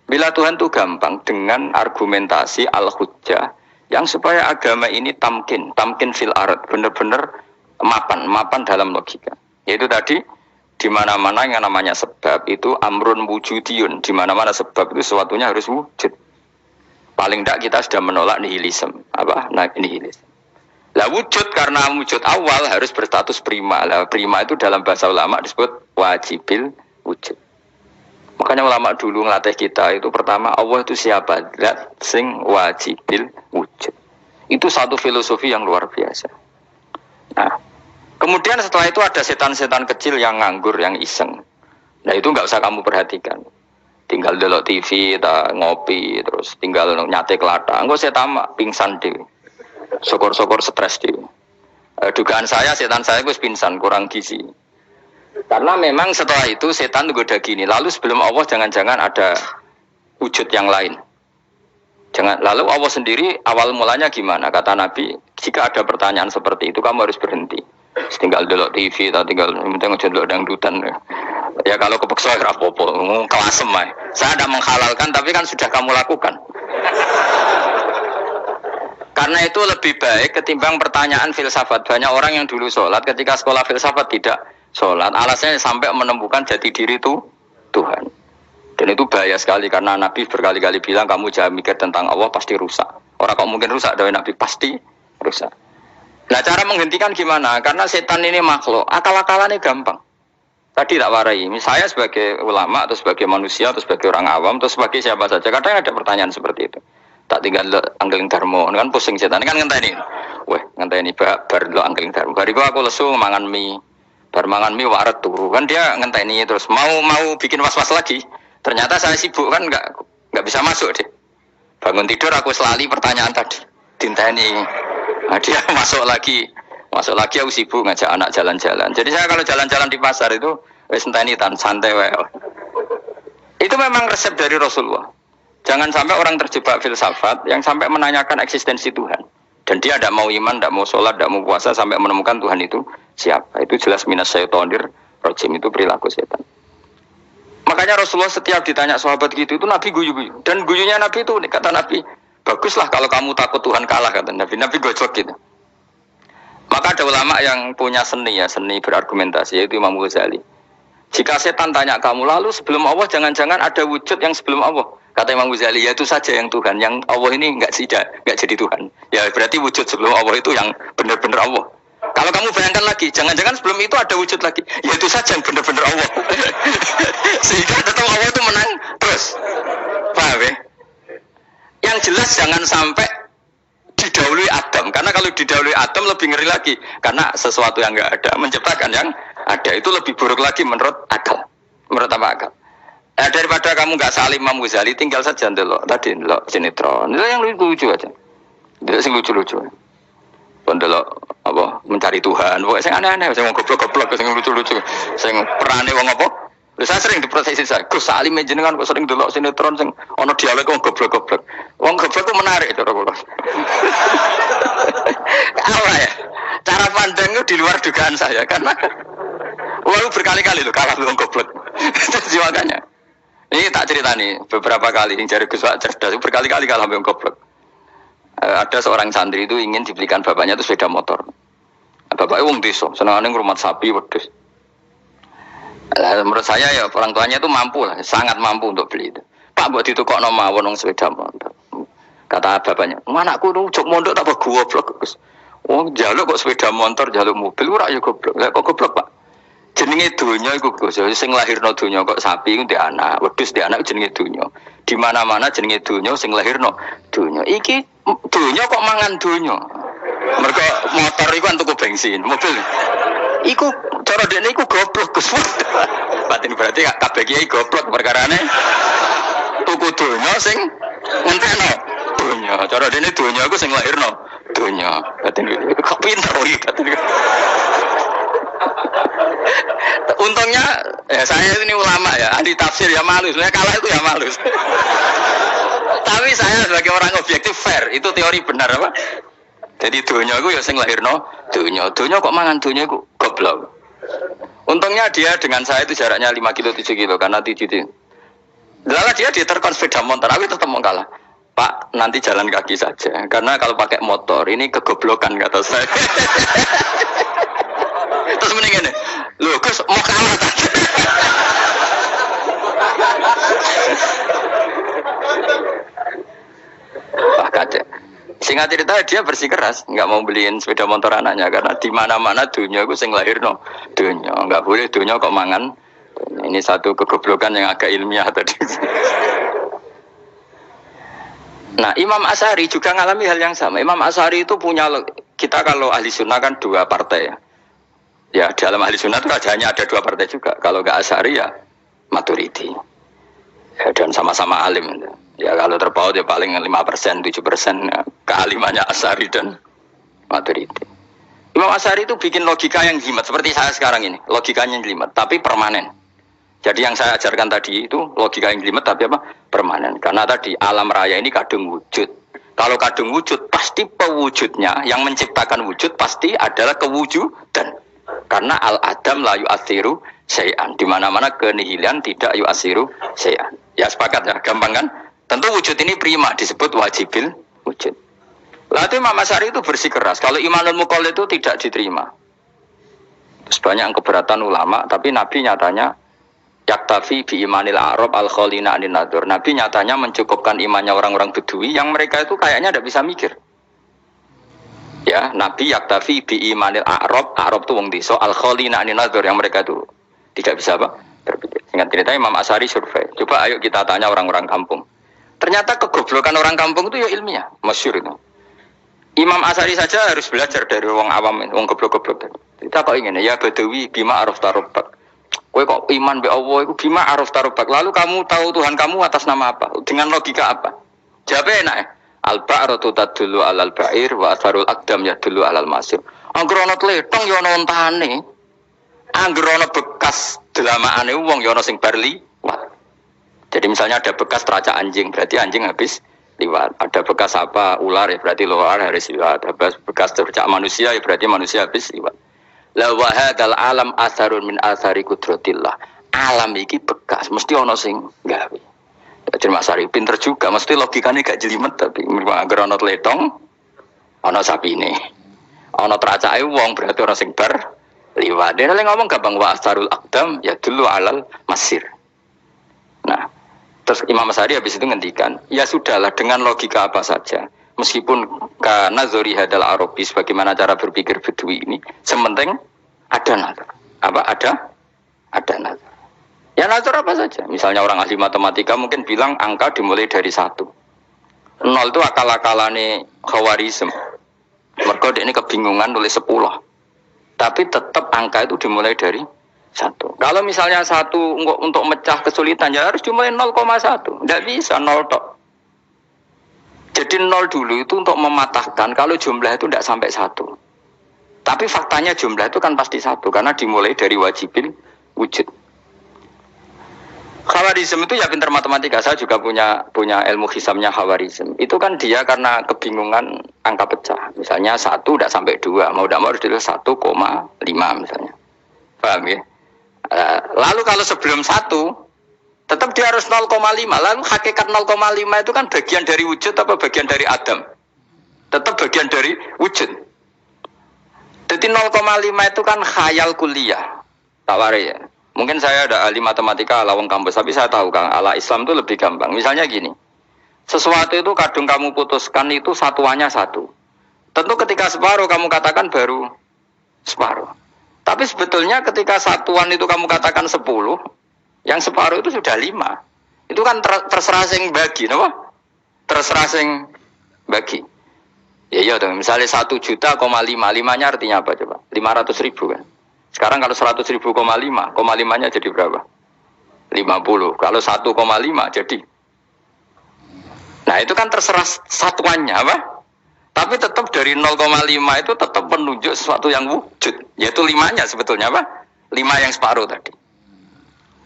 Bela Tuhan tuh gampang dengan argumentasi al-hujjah yang supaya agama ini tamkin fil ard, benar-benar mapan dalam logika. Yaitu tadi di mana-mana yang namanya sebab itu amrun wujudiyun, di mana-mana sebab itu sesuatunya harus wujud. Paling tidak kita sudah menolak nihilisme. Apa? Nah, nihilisme. Lah wujud karena wujud awal harus berstatus prima. Lah prima itu dalam bahasa ulama disebut wajibil wujud. Makanya ulama dulu ngelatih kita itu pertama Allah itu siapa? Zat sing wajibil wujud. Itu satu filosofi yang luar biasa. Nah, kemudian setelah itu ada setan-setan kecil yang nganggur, yang iseng. Nah itu nggak usah kamu perhatikan. Tinggal delok TV, ngopi, terus tinggal nyate kelata. Enggak saya tamak, pingsan deh. Syukur-syukur stres deh. Dugaan saya, setan saya gue pingsan, kurang gizi. Karena memang setelah itu setan goda gini. Lalu sebelum Allah jangan-jangan ada wujud yang lain. Lalu Allah sendiri awal mulanya gimana? Kata Nabi, jika ada pertanyaan seperti itu kamu harus berhenti. Tinggal delok TV atau tinggal penting aja delok dangdutan. Ya kalau kepeksa ora apa-apa, kelasem ae. Saya tidak menghalalkan tapi kan sudah kamu lakukan. Karena itu lebih baik ketimbang pertanyaan filsafat. Banyak orang yang dulu sholat ketika sekolah filsafat tidak sholat. Alasannya sampai menemukan jati diri itu Tuhan. Dan itu bahaya sekali karena Nabi berkali-kali bilang kamu jangan mikir tentang Allah pasti rusak. Orang kok mungkin rusak dari Nabi pasti rusak. Nah cara menghentikan gimana? Karena setan ini makhluk, akal-akalannya gampang. Tadi tak warai, saya sebagai ulama atau sebagai manusia atau sebagai orang awam atau sebagai siapa saja, kadang ada pertanyaan seperti itu. Tak tinggal anggeling dharma, kan pusing setan, kan ngenteni. Weh, ngenteni bar lo anggeling dharma. Bariku aku lesu mangan mie. Bar mangan mie waret turu. Kan dia ngenteni terus mau bikin was-was lagi. Ternyata saya sibuk kan enggak bisa masuk deh. Bangun tidur aku selali pertanyaan tadi. Dinteni. Nah, dia masuk lagi aku sibuk ngajak anak jalan-jalan. Jadi saya kalau jalan-jalan di pasar itu wis enteni tan santai wae. Itu memang resep dari Rasulullah. Jangan sampai orang terjebak filsafat yang sampai menanyakan eksistensi Tuhan. Dan dia tidak mau iman, tidak mau sholat, tidak mau puasa sampai menemukan Tuhan itu siapa. Itu jelas minas syaitonir rajim, itu perilaku setan. Makanya Rasulullah setiap ditanya sahabat gitu itu Nabi guyu-guyu. Dan guyunya Nabi itu kata Nabi, baguslah kalau kamu takut Tuhan kalah kata Nabi. Nabi gojok gitu. Maka ada ulama yang punya seni berargumentasi yaitu Imam Ghazali. Jika setan tanya kamu lalu sebelum Allah jangan-jangan ada wujud yang sebelum Allah. Kata Imam Ghazali, ya itu saja yang Tuhan. Yang Allah ini enggak jadi Tuhan. Ya berarti wujud sebelum Allah itu yang benar-benar Allah. Kalau kamu bayangkan lagi, jangan-jangan sebelum itu ada wujud lagi. Ya itu saja yang benar-benar Allah. Sehingga tetap Allah itu menang terus. Paham ya? Yang jelas jangan sampai didahului Adam. Karena kalau didahului Adam lebih ngeri lagi. Karena sesuatu yang enggak ada menciptakan yang ada. Itu lebih buruk lagi menurut akal. Menurut apa akal? Daripada kamu enggak salim Imam Ghazali, tinggal saja ndelok. Tadi ndelok sinetron. Itu yang lucu aja. Ndelok sing lucu-lucu. Pendelok apa mencari Tuhan. Pokoknya sing aneh-aneh, sing goblok-goblok, sing lucu-lucu, sing perane wong apa. Saya sering diprotes saya. Gus Salim jenengan kok sering delok sinetron sing ana dialog wong goblok-goblok. Wong goblok itu menarik cara kula. Apa ya? Cara pandangnya di luar dugaan saya karena walau berkali-kali loh kalah wong goblok. Jadi makanya ini tak cerita nih beberapa kali yang jari Gus cerdas berkali-kali kalah wong goblok. Ada seorang santri itu ingin dibelikan bapaknya itu sepeda motor. Bapaknya wong desa, senengane ngrumat sapi wedhus. Menurut saya ya orang tuanya itu mampu lah, sangat mampu untuk beli itu. Pak buat ditukokno mawon wong sepeda motor. Kata bapaknya, "Anakku ujug mondok tak goblok, Gus. Wong njaluk kok sepeda motor, njaluk mobil ora ya goblok. Lah kok goblok, Pak? Jenenge donya iku Gus, sing lahirno donya kok sapi ku ndek anak, wedhus ndek anak jenenge donya. Di mana-mana jenenge donya sing lahirno donya. Iki donya kok mangan donya. Mergo motor iku kan tuku bensin, mobil. Iku cara dekne iku goblok Gus. Batin berarti kabeh kiai goblok perkarane tuku donya sing ngentekno donya. Cara dekne donya iku sing lahirno dunia. Kok pinter gitu. Untungnya saya ini ulama ya, ahli tafsir ya malu. Sebenarnya kalah itu ya malu. Tapi saya sebagai orang objektif fair, itu teori benar apa? Jadi dunia itu ya sing lahirno dunia kok mangan dunia itu goblok. Untungnya dia dengan saya itu jaraknya 5 kilo 7 kilo karena titik. Lalu dia diterkon sepeda motor, tapi tetap mau kalah. Pak, nanti jalan kaki saja. Karena kalau pakai motor ini kegoblokan kata saya. Terus mendingan nih, loh Gus mau kalah tadi. Wah kacau. Singkat cerita dia bersikeras, nggak mau beliin sepeda motor anaknya karena di mana-mana dunia gue sing lahir no dunia, nggak boleh dunia kok mangan. Ini satu kegoblokan yang agak ilmiah tadi. Nah, Imam Asy'ari juga mengalami hal yang sama. Imam Asy'ari itu punya, kita kalau ahli sunnah kan 2 partai ya. Ya dalam ahli sunnah itu hanya ada 2 partai juga. Kalau nggak Asy'ari ya Maturidi. Ya, dan sama-sama alim. Ya kalau terpaut ya paling 5%, 7% ya, kealimannya Asy'ari dan Maturidi. Imam Asy'ari itu bikin logika yang jelimet seperti saya sekarang ini. Logikanya yang jelimet, tapi permanen. Jadi yang saya ajarkan tadi itu logika yang jelimet tapi apa? Permanen. Karena tadi alam raya ini kadung wujud. Kalau kadung wujud pasti pewujudnya yang menciptakan wujud pasti adalah kewujudan. Karena al-adam la yu'athiru syai'an. Di mana-mana kenihilan tidak yu'athiru syai'an. Ya sepakat ya, gampang kan? Tentu wujud ini prima disebut wajibil wujud. Lalu Imam Asy'ari itu bersikeras. Kalau imanul muqallid itu tidak diterima. Terus banyak keberatan ulama, tapi Nabi nyatanya yaktafi bi imanil Arab al-khalina anin nadur. Nabi nyatanya mencukupkan imannya orang-orang Bedui yang mereka itu kayaknya tidak bisa mikir. Ya, Nabi yaktafi bi imanil Arab itu wong desa al-khalina anin nadur yang mereka itu tidak bisa apa? Berpikir. Singkat cerita Imam Asy'ari survei. Coba ayo kita tanya orang-orang kampung. Ternyata kegoblokan orang kampung itu ya ilmiah, masyhur itu. Imam Asy'ari saja harus belajar dari wong awam, wong goblok-goblok. Kita kok ingin ya Badawi bima araf tarobak. Kowe kok iman be Allah iku bima araf tarobak. Lalu kamu tahu Tuhan kamu atas nama apa? Dengan logika apa? Jawabnya enak ya. Al-ba'ratu tadullu 'alal ba'ir wa atharul aqdam yadullu 'alal masir. Angger ana tletong ya ana ontane. Angger ana bekas delamaane wong ya ana sing bar liwat. Jadi misalnya ada bekas teracak anjing, berarti anjing habis liwat. Ada bekas apa ular ya berarti ular harus liwat. Ada bekas teracak manusia ya berarti manusia habis liwat. La wa hadzal alam asarun min asari qudratillah. Alam iki bekas mesti ana sing gawe. Jadi Mas Ari pinter juga, mesti logikanya gak jelimet tapi agar ana tletong ana sapine. Ana teracake wong berarti ana sing bar liwat. Dene ngomong gampang wa asarul aqdam ya dulu alal masir. Nah, terus Imam Asy'ari habis itu ngendikan, ya sudahlah dengan logika apa saja. Meskipun karena zori hadal Arabi bagaimana cara berpikir Bedui ini, sementing ada nazar. Apa ada nazar. Ya nazar apa saja. Misalnya orang ahli matematika mungkin bilang angka dimulai dari 1. 0 itu akal-akalane Khawarizm. Mergo ini kebingungan nulis 10. Tapi tetap angka itu dimulai dari 1. Kalau misalnya 1 untuk mecah kesulitan ya harus dimulai 0,1. Tidak bisa 0 tok. Jadi 0 dulu itu untuk mematahkan kalau jumlah itu tidak sampai 1. Tapi faktanya jumlah itu kan pasti 1 karena dimulai dari wajibil wujud. Khawarizm itu ya pintar matematika. Saya juga punya ilmu hisabnya Khawarizm. Itu kan dia karena kebingungan angka pecah. Misalnya 1 tidak sampai 2, mau tidak mau harus ditulis 1,5 misalnya. Paham ya? Lalu kalau sebelum 1 tetap dia harus 0,5. Lalu hakikat 0,5 itu kan bagian dari wujud apa bagian dari Adam? Tetap bagian dari wujud. Jadi 0,5 itu kan khayal kuliah. Tak warai ya. Mungkin saya ada ahli matematika ala wong kampus, tapi saya tahu Kang, ala Islam itu lebih gampang. Misalnya gini. Sesuatu itu kadung kamu putuskan itu satuannya 1. Tentu ketika separuh kamu katakan baru separuh. Tapi sebetulnya ketika satuan itu kamu katakan 10, yang separuh itu sudah 5. Itu kan terserah sing bagi, apa? Terserah sing bagi. Ya iya dong, misalnya 1 juta, 5-nya artinya apa coba? 500.000 kan. Sekarang kalau 100.000, 5-nya jadi berapa? 50. Kalau 1,5 jadi. Nah itu kan terserah satuannya apa? Tapi tetap dari 0,5 itu tetap menunjuk sesuatu yang wujud, yaitu 5-nya sebetulnya apa? 5 yang separuh tadi.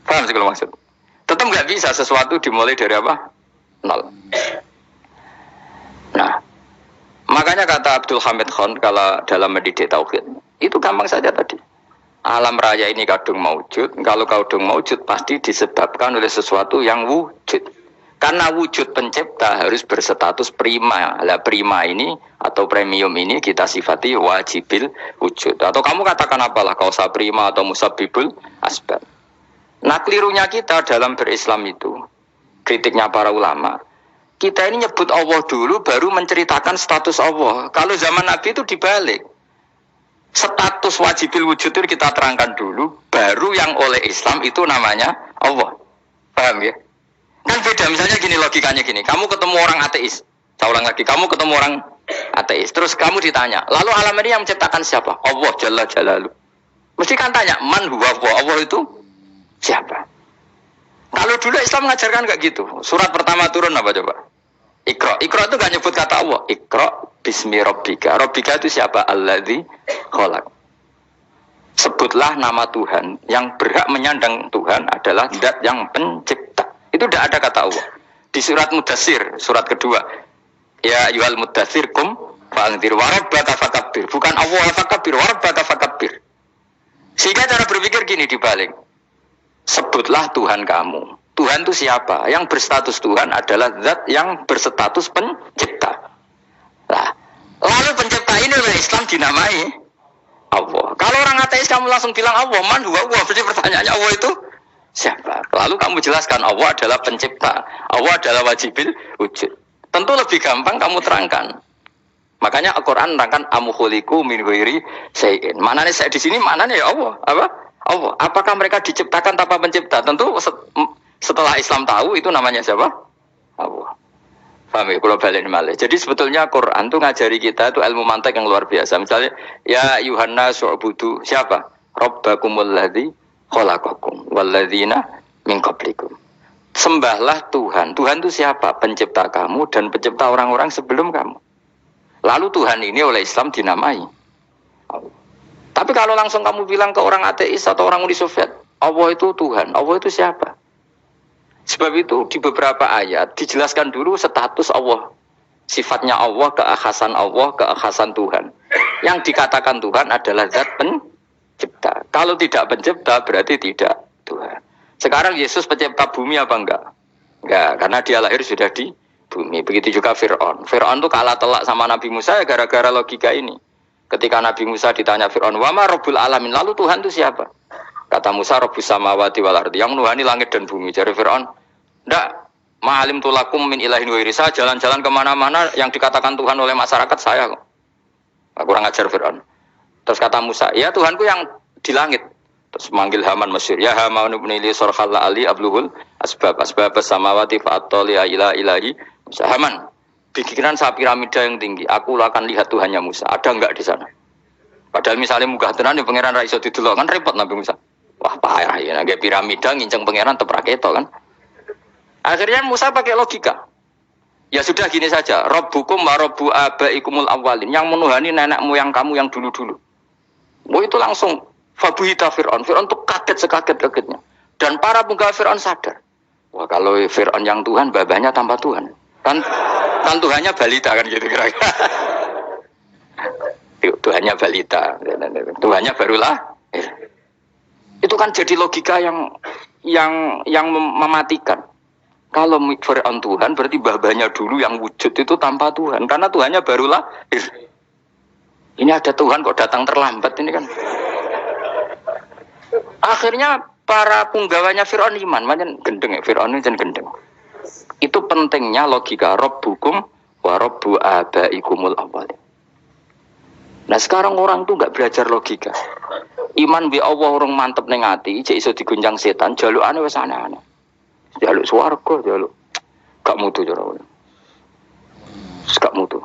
Paham sih kalau maksud? Tetap nggak bisa sesuatu dimulai dari apa? 0. Nah, makanya kata Abdul Hamid Khan kalau dalam mendidik tauhid, itu gampang saja tadi. Alam raya ini kadung maujud, kalau kadung maujud pasti disebabkan oleh sesuatu yang wujud. Karena wujud pencipta harus berstatus prima. Lah prima ini atau premium ini kita sifati wajibil wujud. Atau kamu katakan apalah kausa prima atau musabibul asbab. Nah kelirunya kita dalam berislam itu, kritiknya para ulama, kita ini nyebut Allah dulu baru menceritakan status Allah. Kalau zaman Nabi itu dibalik. Status wajibil wujud itu kita terangkan dulu, baru yang oleh Islam itu namanya Allah. Paham ya? Kan beda, misalnya gini logikanya gini, kamu ketemu orang ateis, saya ulang lagi, kamu ketemu orang ateis, terus kamu ditanya, lalu alam ini yang menciptakan siapa? Allah Jalla Jalaluh. Mesti kan tanya, man huwa Allah itu siapa? Kalau dulu Islam mengajarkan kayak gitu, surat pertama turun apa coba? Iqra, Iqra itu gak nyebut kata Allah, Iqra bismi rabbika, rabbika itu siapa? Alladzi khalaq. Sebutlah nama Tuhan, yang berhak menyandang Tuhan adalah zat yang pencipta. Itu tidak ada kata Allah. Di surat Mudatsir, surat kedua. Ya ayyuhal mudatsir kum fa'anzir wa rabbaka fakabbir. Bukan Allah fakabbir, wa rabbaka fakabbir. Sehingga cara berpikir gini dibalik. Sebutlah Tuhan kamu. Tuhan itu siapa? Yang berstatus Tuhan adalah zat yang berstatus pencipta. Nah, lalu pencipta ini oleh Islam dinamai Allah. Kalau orang ateis kamu langsung bilang Allah, man huwa Allah. Berarti pertanyaannya Allah itu siapa? Lalu kamu jelaskan Allah adalah pencipta, Allah adalah wajibil wujud. Tentu lebih gampang kamu terangkan. Makanya Al-Quran terangkan amukhuliku min ghairi syai'in. Mananya saya di sini, mananya ya Allah. Apa? Allah. Apakah mereka diciptakan tanpa pencipta? Tentu setelah Islam tahu itu namanya siapa? Allah. Paham ya? Kalau balik malih. Jadi sebetulnya Quran itu ngajari kita itu ilmu mantek yang luar biasa. Misalnya ya Yuhanna su'budu siapa? Rabbakumul ladzi khalaqakum walladzina min qablikum. Sembahlah Tuhan. Tuhan itu siapa? Pencipta kamu dan pencipta orang-orang sebelum kamu. Lalu Tuhan ini oleh Islam dinamai Allah. Tapi kalau langsung kamu bilang ke orang ateis atau orang Uni Soviet, Allah itu Tuhan. Allah itu siapa? Sebab itu di beberapa ayat dijelaskan dulu status Allah. Sifatnya Allah, keakhasan Allah, keakhasan Tuhan. Yang dikatakan Tuhan adalah zat pencipta. Kalau tidak pencipta berarti tidak Tuhan. Sekarang Yesus pencipta bumi apa enggak? Enggak, karena dia lahir sudah di bumi. Begitu juga Fir'aun. Fir'aun itu kalah telak sama Nabi Musa ya gara-gara logika ini. Ketika Nabi Musa ditanya Fir'aun, "Wa ma rabbul alamin?" Lalu Tuhan itu siapa? Kata Musa, "Rabbus samawati wal ardi." Yang menuhani langit dan bumi. Jadi Fir'aun, "Enggak, ma'alim tulakum min ilahin wairi." Saya jalan-jalan kemana-mana yang dikatakan Tuhan oleh masyarakat saya kok. Kurang ajar Fir'aun. Terus kata Musa, "Ya Tuhanku yang di langit." Terus manggil Haman Mesir, "Ya Haman ibn li sarhal ali abluhul asbab samawati fa'attali ila ilahi." Musa, "Haman, bikinan saya piramida yang tinggi, aku akan lihat Tuhannya Musa. Ada enggak di sana?" Padahal misalnya munggah tenan ya pangeran ra iso didelok kan repot Nabi Musa. Wah, parah ya, nggak piramida nginceng pangeran tetep ra ketok kan. Akhirnya Musa pakai logika. Ya sudah gini saja, Rabbukum wa rabbu abaikumul awwalin, yang menuhani nenek moyang kamu yang dulu-dulu. Oh itu langsung fabuhita Fir'aun. Fir'aun tuh kaget sekaget-kagetnya. Dan para pengguna Fir'aun sadar. Wah kalau Fir'aun yang Tuhan, babanya tanpa Tuhan. Kan Tuhannya balita kan gitu kira-kira. Tuhannya balita. Tuhannya barulah. Itu kan jadi logika yang mematikan. Kalau Fir'aun Tuhan berarti babanya dulu yang wujud itu tanpa Tuhan. Karena Tuhannya barulah. Ini ada Tuhan kok datang terlambat ini kan. Akhirnya para punggawanya Fir'aun iman, macam gendeng ya, Fir'aun ini gendeng. Itu pentingnya logika Rabbukum wa rabbu abaikumul awwalin. Nah sekarang orang tuh nggak belajar logika. Iman bi Allah orang mantep ning ati, cek iso digunjang setan, jalukane wis aneh-aneh. Jaluk swarga, jaluk gak mutu cara. Gak mutu.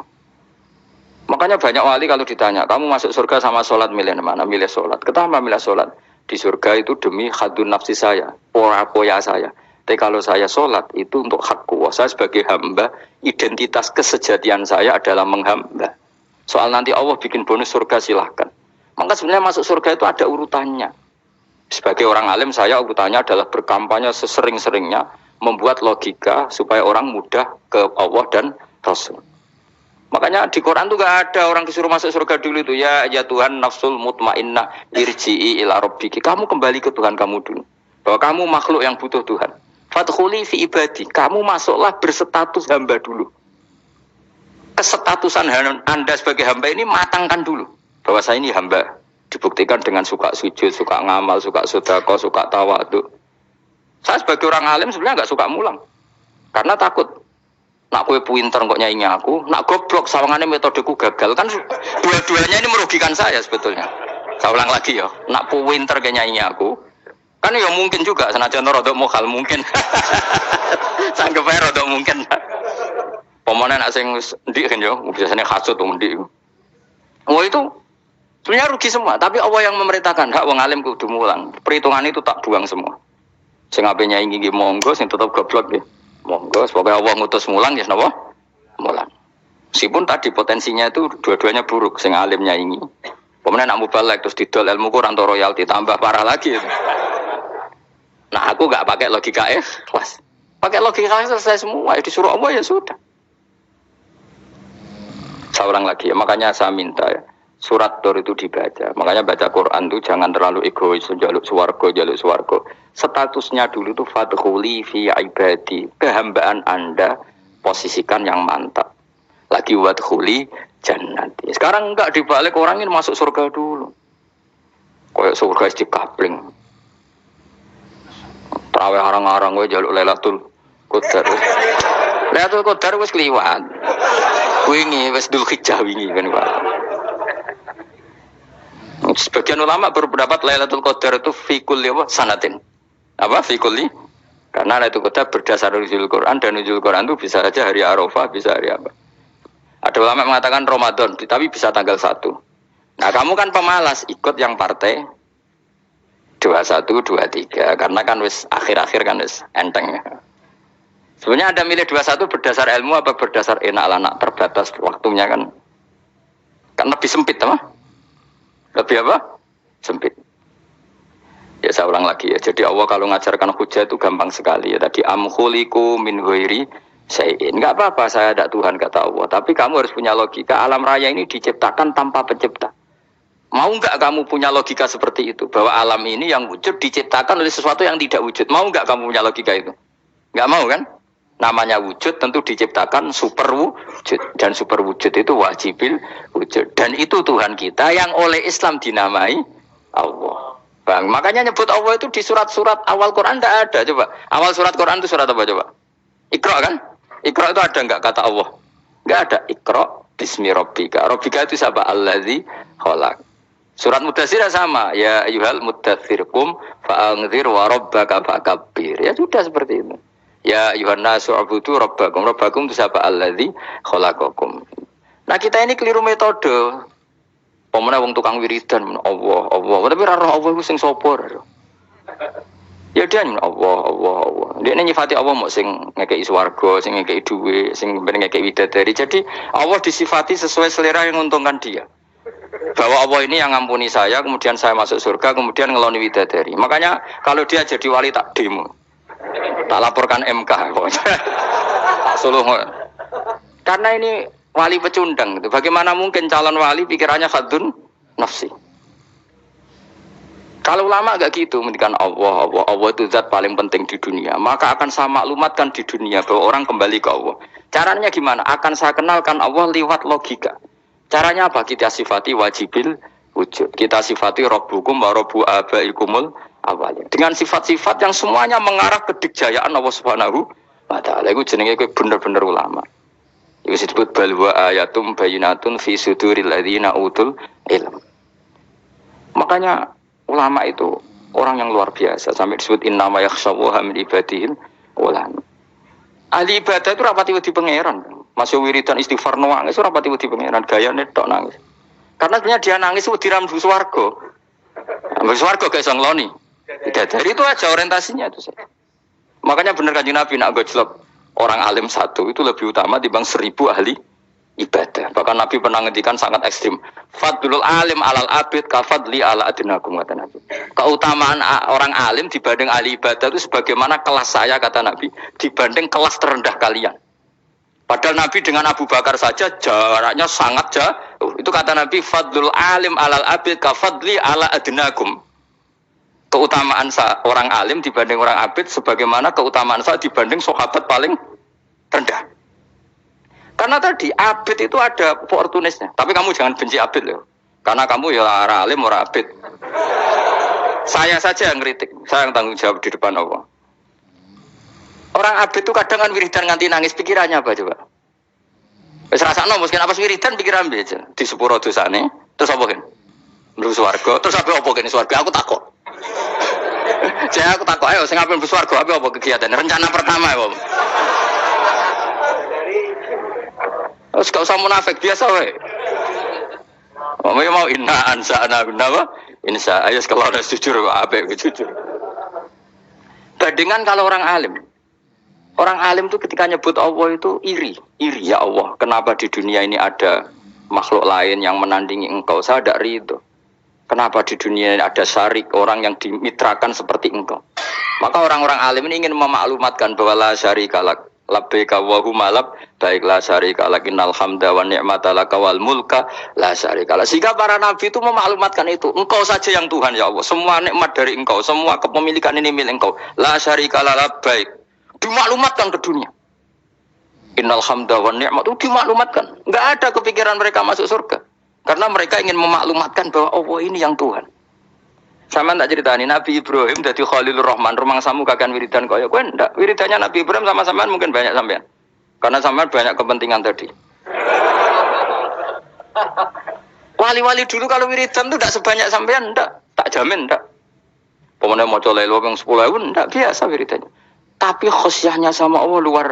Makanya banyak wali kalau ditanya, kamu masuk surga sama sholat milih mana? Milih sholat. Kenapa milih sholat? Di surga itu demi khadun nafsi saya, poya saya. Tapi kalau saya sholat itu untuk hakku. Saya sebagai hamba, identitas kesejatian saya adalah menghamba. Soal nanti Allah bikin bonus surga silahkan. Maka sebenarnya masuk surga itu ada urutannya. Sebagai orang alim saya urutannya adalah berkampanye sesering-seringnya, membuat logika supaya orang mudah ke Allah dan Rasul. Makanya di Quran tuh gak ada orang disuruh masuk surga dulu itu. Ya Tuhan nafsul mutmainnah irji'i ila rabbiki. Kamu kembali ke Tuhan kamu dulu. Bahwa kamu makhluk yang butuh Tuhan. Fadkhuli fi ibadi. Kamu masuklah berstatus hamba dulu. Kesetatusan Anda sebagai hamba ini matangkan dulu. Bahwa saya ini hamba. Dibuktikan dengan suka sujud, suka ngamal, suka sedekah, suka tawadhu. Saya sebagai orang alim sebenarnya gak suka mulang. Karena takut. Nak kue pinter kok nyanyi aku, nak goblok sawangannya metodeku gagal kan dua-duanya ini merugikan saya sebetulnya. Saya ulang lagi ya, nak pinter kayak nyanyi aku, kan ya mungkin juga senajan rodok mokal mungkin, sanggup aja rodok mungkin. Pemenang nak sing ndik kan ya, biasanya khasut tuh ndik. Oh itu sebenarnya rugi semua, tapi Allah yang memerintahkan hak wong alim kudu mulang. Perhitungan itu tak buang semua. Sing ape nyanyi monggo, sing tetap goblok ya. Monggo, semoga Allah ngutus mulang ya napa? Mulang. Meskipun tadi potensinya itu dua-duanya buruk, sing alimnya ini. Pemenang nak mubalek terus didol ilmu Quran atau royalti tambah parah lagi. Itu. Nah aku nggak pakai logika kelas. Pakai logika selesai semua, disuruh Allah ya sudah. Saya ulang lagi ya, makanya saya minta ya. Surat Tur itu dibaca. Makanya baca Quran itu jangan terlalu egois, jaluk swarga. Statusnya dulu itu fadkhuli fi ibadi. Kehambaan Anda posisikan yang mantap. Lagi wadkhuli jannati. Sekarang enggak dibalik orang ini masuk surga dulu. Kayak surga di kapling. Trawe arang-arang gue jaluk Lailatul Qadar. Lailatul Qadar wis kliwat. Wingi wis Dzulhijjah wingi kan Pak. Sebagian ulama berpendapat Lailatul Qadar itu fi kulli sanatin. Apa fi kulli? Karena Lailatul Qadar berdasar nuzul Quran dan nuzul Quran itu bisa saja hari Arafah, bisa hari apa. Ada ulama mengatakan Ramadan, tapi bisa tanggal 1. Nah, kamu kan pemalas ikut yang partai 21, 23 karena kan wis akhir-akhir kan wis enteng. Sebenarnya Anda milih 21 berdasar ilmu apa berdasar enak anak terbatas waktunya kan? Kan lebih sempit, apa? Lebih apa? Sempit. Ya saya ulang lagi ya. Jadi Allah kalau ngajarkan hujah itu gampang sekali ya. Tadi amkhuliku min ghairi syai'in. Enggak apa-apa saya ada Tuhan kata Allah. Tapi kamu harus punya logika. Alam raya ini diciptakan tanpa pencipta. Mau enggak kamu punya logika seperti itu? Bahwa alam ini yang wujud diciptakan oleh sesuatu yang tidak wujud. Mau enggak kamu punya logika itu? Enggak mau kan? Namanya wujud tentu diciptakan super wujud. Dan super wujud itu wajibil wujud. Dan itu Tuhan kita yang oleh Islam dinamai Allah. Bang, makanya nyebut Allah itu di surat-surat awal Quran tidak ada. Coba, awal surat Quran itu surat apa coba? Iqra kan? Iqra itu ada enggak kata Allah? Enggak ada. Iqra bismi rabbika. Rabbika itu siapa? Allazi khalaq. Surat Mudatsir sama. Ya ayyuhal mudatsir qum fa'anzir wa rabbaka fakabbir. Ya sudah seperti itu. Ya ayyuhan nasu ubudu rabbakum. Rabbakum itu siapa? Allazi khalaqakum. Nah, kita ini keliru metode. Pemenang wong tukang wiridan Allah. Tapi ora roh Allah iku sing sapa? Ya dia Allah. Dia nyifati Allah mau sing ngekei swarga, sing ngekei dhuwit, sing ben ngekei widadari. Jadi Allah disifati sesuai selera yang menguntungkan dia. Bahwa Allah ini yang ngampuni saya, kemudian saya masuk surga, kemudian ngeloni widadari. Makanya kalau dia jadi wali tak demo. Tak laporkan MK. Tak suluh. Karena ini wali pecundang. Bagaimana mungkin calon wali pikirannya khadun nafsi? Kalau ulama agak gitu, mendikan Allah itu zat paling penting di dunia. Maka akan saya maklumatkan di dunia bahwa orang kembali ke Allah. Caranya gimana? Akan saya kenalkan Allah lewat logika. Caranya apa? Kita sifati wajibil wujud. Kita sifati Rabbukum wa Rabbu abaikumul awalin. Dengan sifat-sifat yang semuanya mengarah ke dikjayaan Allah Subhanahu wa ta'ala. Itu jenenge bener-bener ulama. Itu disebut balwa ayatum bayinatun fi suduril ladzina utul ilm. Makanya ulama itu orang yang luar biasa sampai disebut innama yakhshawaha min ibadihil ulama. Ahli ibadah itu rapati wedi pangeran. Masih wiridan istighfar nangis rapati wedi pangeran gayane tok nangis. Karena sebenarnya dia nangis wedi rambu swarga. Rambu swarga gak iso ngloni. Dari itu aja orientasinya itu saja. Makanya benar Kanjeng Nabi nak gojlok orang alim satu itu lebih utama dibanding 1000 ahli ibadah. Bahkan Nabi pernah ngendikan sangat ekstrim. Fadlul alim alal abid kafadli ala adinakum kata Nabi. Keutamaan orang alim dibanding ahli ibadah itu sebagaimana kelas saya kata Nabi dibanding kelas terendah kalian. Padahal Nabi dengan Abu Bakar saja jaraknya sangat jauh. Itu kata Nabi fadlul alim alal abid kafadli ala adinakum. Keutamaan orang alim dibanding orang abid sebagaimana keutamaan saya dibanding sahabat paling rendah. Karena tadi abid itu ada opportunisnya. Tapi kamu jangan benci abid loh. Karena kamu ya orang alim orang abid. Saya saja yang kritik, saya yang tanggung jawab di depan Allah. Orang abid itu kadang kan wiridan nganti nangis, pikirannya apa coba? Wis rasakno mungkin apa wiridan pikiran aja. Di sepuro dosane, terus apa kan? Mlebu swarga, terus apa kene swarga? Aku takut. Saya aku takut, ayo sing ape mlebu swarga apa kegiatan? Rencana pertama ya, Om. Terus gak usah munafik biasa wae. Mau inna ansa'na apa? Insya ayo kalau ada jujur apa jujur. Bandingan kalau orang alim. Orang alim itu ketika nyebut Allah itu iri ya Allah. Kenapa di dunia ini ada makhluk lain yang menandingi engkau? Saya tidak ridho. Kenapa di dunia ini ada syarik orang yang dimitrakan seperti engkau? Maka orang-orang alim ini ingin memaklumatkan bahwa la syarika lak, labbaika wa huma lab, baiklah syarika lak, innal hamda wa ni'mata laka wal mulka la syarika lak. Sehingga para nabi itu memaklumatkan itu. Engkau saja yang Tuhan ya Allah. Semua nikmat dari engkau, semua kepemilikan ini milik engkau. La syarika lak labbaik. Dimaklumatkan ke dunia. Innal hamda wa ni'mat itu dimaklumatkan. Enggak ada kepikiran mereka masuk surga. Karena mereka ingin memaklumatkan bahwa Allah ini yang Tuhan. Sama tak ceritani Nabi Ibrahim dari Khalilur Rahman, rumang samu kakan wiridan kaya kowe ndak. Wiridannya Nabi Ibrahim sama sampean mungkin banyak sampean. Karena sampean banyak kepentingan tadi. Wali-wali dulu kalau wiridan itu tidak sebanyak sampean ndak. Tak jamin ndak. Pokoknya mau colek lowong 10.000 ndak biasa wiridannya. Tapi khosyahnya sama Allah luar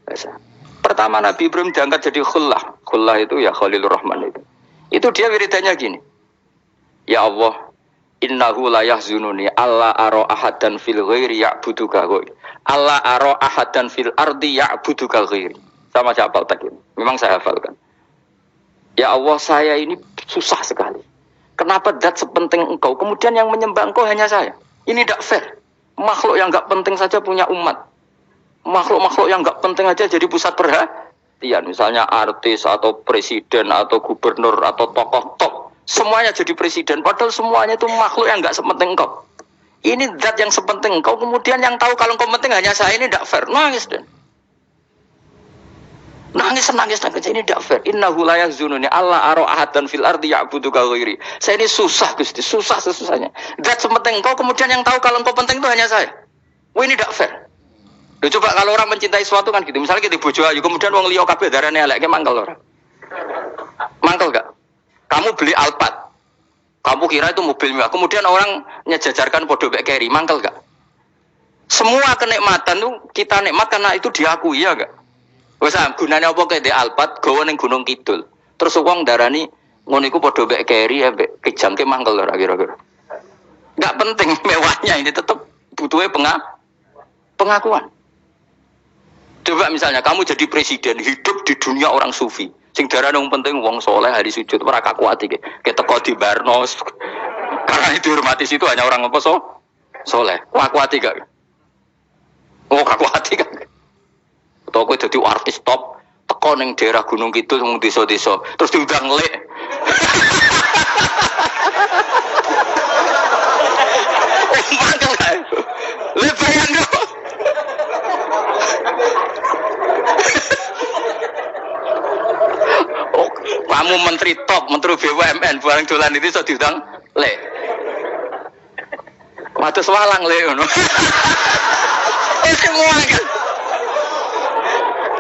biasa. Pertama Nabi Ibrahim diangkat jadi khullah. Khullah itu ya Khalilur Rahman itu. Itu dia wiridannya gini. Ya Allah, innahu la yahzununi alla ara ahadan fil ghairi ya'buduka ghairi. Alla ara ahadan fil ardi ya'buduka ghairi. Sama saya hafal tadi. Memang saya hafalkan. Ya Allah, saya ini susah sekali. Kenapa zat sepenting engkau kemudian yang menyembah engkau hanya saya? Ini tidak fair. Makhluk yang enggak penting saja punya umat. Makhluk-makhluk yang enggak penting aja jadi pusat perhatian. Misalnya artis atau presiden atau gubernur atau tokoh top. Semuanya jadi presiden. Padahal semuanya itu makhluk yang enggak sepenting engkau. Ini zat yang sepenting engkau. Kemudian yang tahu kalau engkau penting hanya saya, ini tidak fair. Nangis dan nangis. Ini tidak fair. Innahu la yahzununi alla ara ahadan fil ardi ya'buduka ghairi. Saya ini susah Gusti, susah sesusahnya. Zat sepenting engkau kemudian yang tahu kalau engkau penting itu hanya saya. Wah ini tidak fair. Loh, coba kalau orang mencintai sesuatu kan gitu. Misalnya kita bojo ayu kemudian wong liya kabeh darane elek, mangkel ora? Mangkel enggak? Kamu beli Alphard. Kamu kira itu mobil mewah. Kemudian orang nyejajarkan podo mek keri, mangkel enggak? Semua kenikmatan itu kita nikmat karena itu diakui ya enggak? Wes gunane apa kaya di Alphard gawa ning Gunung Kidul. Terus wong darani ngono iku padha mek keri ambek kejangke mangkel ora kira-kira. Enggak penting mewahnya ini tetap butuhnya pengakuan. Coba misalnya kamu jadi presiden hidup di dunia orang sufi. Sing darane wong penting wong soleh hari sujud ora kakuat iki. Keteko di Barnos. Karena itu dihormati situ hanya orang apa soleh. Kakuat gak? Oh kakuat gak? Atau aku jadi artis top teko ning daerah Gunung Kidul mung desa-desa terus diundang lek. Mangkel kae. Lek bayang yo. Oh, kamu menteri top, menteri BUMN barang dolan itu iso diundang lek. Matus walang lek ngono. Semua kan.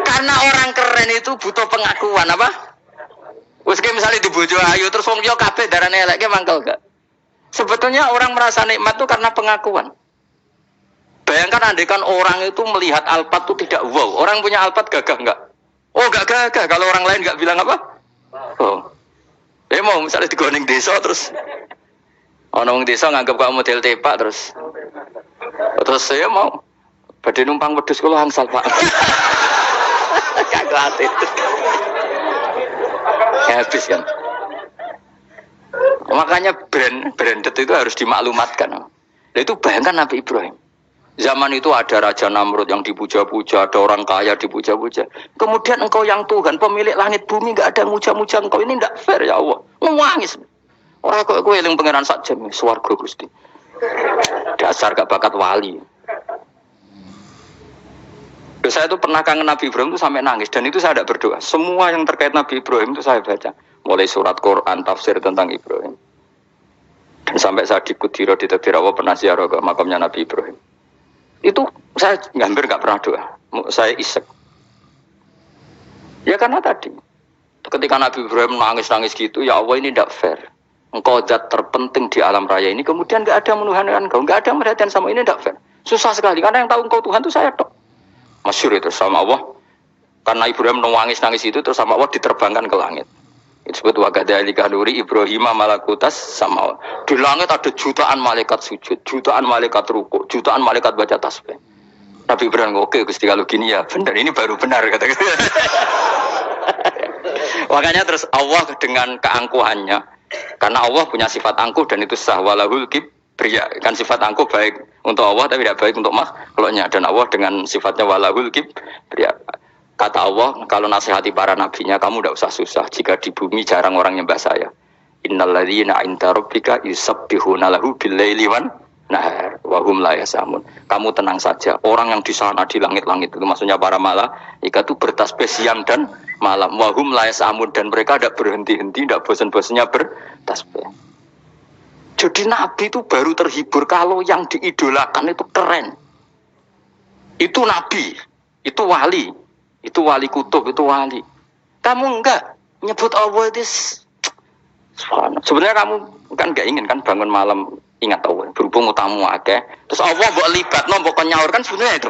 Karena orang keren itu butuh pengakuan apa? Wes misalnya di bojo ayu terus wong yo kabeh darane eleke mangkel gak? Sebetulnya orang merasa nikmat itu karena pengakuan. Bayangkan andekan orang itu melihat Alphard itu tidak wow. Orang punya Alphard gagah enggak? Oh enggak gagah. Kalau orang lain enggak bilang apa? Oh. Ya mau misalnya di Goning desa terus orang desa nganggap kamu model tepak terus saya mau Badhe numpang wedhus kula angsal Pak. Kagak ati. Habis kan. Makanya branded itu harus dimaklumatkan. Nah, itu bayangkan Nabi Ibrahim. Zaman itu ada Raja Namrud yang dipuja-puja, ada orang kaya dipuja-puja. Kemudian engkau yang Tuhan, pemilik langit bumi, nggak ada muja-muja engkau. Ini tidak fair ya Allah. Nangis. Orang kok kowe eling pangeran sak jam swarga Gusti. Dasar gak bakat wali. Saya itu pernah kangen Nabi Ibrahim itu sampai nangis dan itu saya tidak berdoa. Semua yang terkait Nabi Ibrahim itu saya baca. Mulai surat Quran, tafsir tentang Ibrahim. Dan sampai saya di Kudiro di Tadirawa pernah ziarah ke makamnya Nabi Ibrahim. Itu saya hampir nggak pernah doa. Saya isek. Ya karena tadi. Ketika Nabi Ibrahim nangis-nangis gitu, ya Allah ini tidak fair. Engkau zat terpenting di alam raya ini. Kemudian nggak ada menuhankan engkau. Nggak ada perhatian sama ini tidak fair. Susah sekali. Karena yang tahu engkau Tuhan itu saya tok. Masyhur itu sama Allah. Karena Ibrahim nangis-nangis itu terus sama Allah diterbangkan ke langit. Itu disebut wakadzalika nuri Ibrahim malakutas sama. Di langit ada jutaan malaikat sujud, jutaan malaikat rukuk, jutaan malaikat baca tasbih. Nabi Ibrahim oke Gusti kalau gini ya benar ini baru benar kata. Makanya terus Allah dengan keangkuhannya, karena Allah punya sifat angkuh dan itu sah walahul kibriya, kan sifat angkuh baik untuk Allah tapi tidak baik untuk makhluknya, dan Allah dengan sifatnya walahul kibriya. Kata Allah, kalau nasihati para nabinya, kamu tidak usah susah. Jika di bumi jarang orang nyembah saya. Innalladzina 'inda rabbika yusabbihuna lahu bil-laili wan nahar wa hum la yasamun. Kamu tenang saja. Orang yang di sana di langit-langit itu maksudnya para malaikat itu bertasbih siang dan malam. Wa hum la yasamun, dan mereka tidak berhenti-henti, tidak bosan-bosannya bertasbih. Jadi nabi itu baru terhibur kalau yang diidolakan itu keren. Itu nabi, itu wali. Itu wali kutub, itu wali. Kamu enggak nyebut Allah itu sebenarnya kamu kan enggak ingin kan bangun malam ingat Allah. Berhubung utamu akeh. Terus Allah mbok libatno, mbok nyaur kan sebenarnya itu.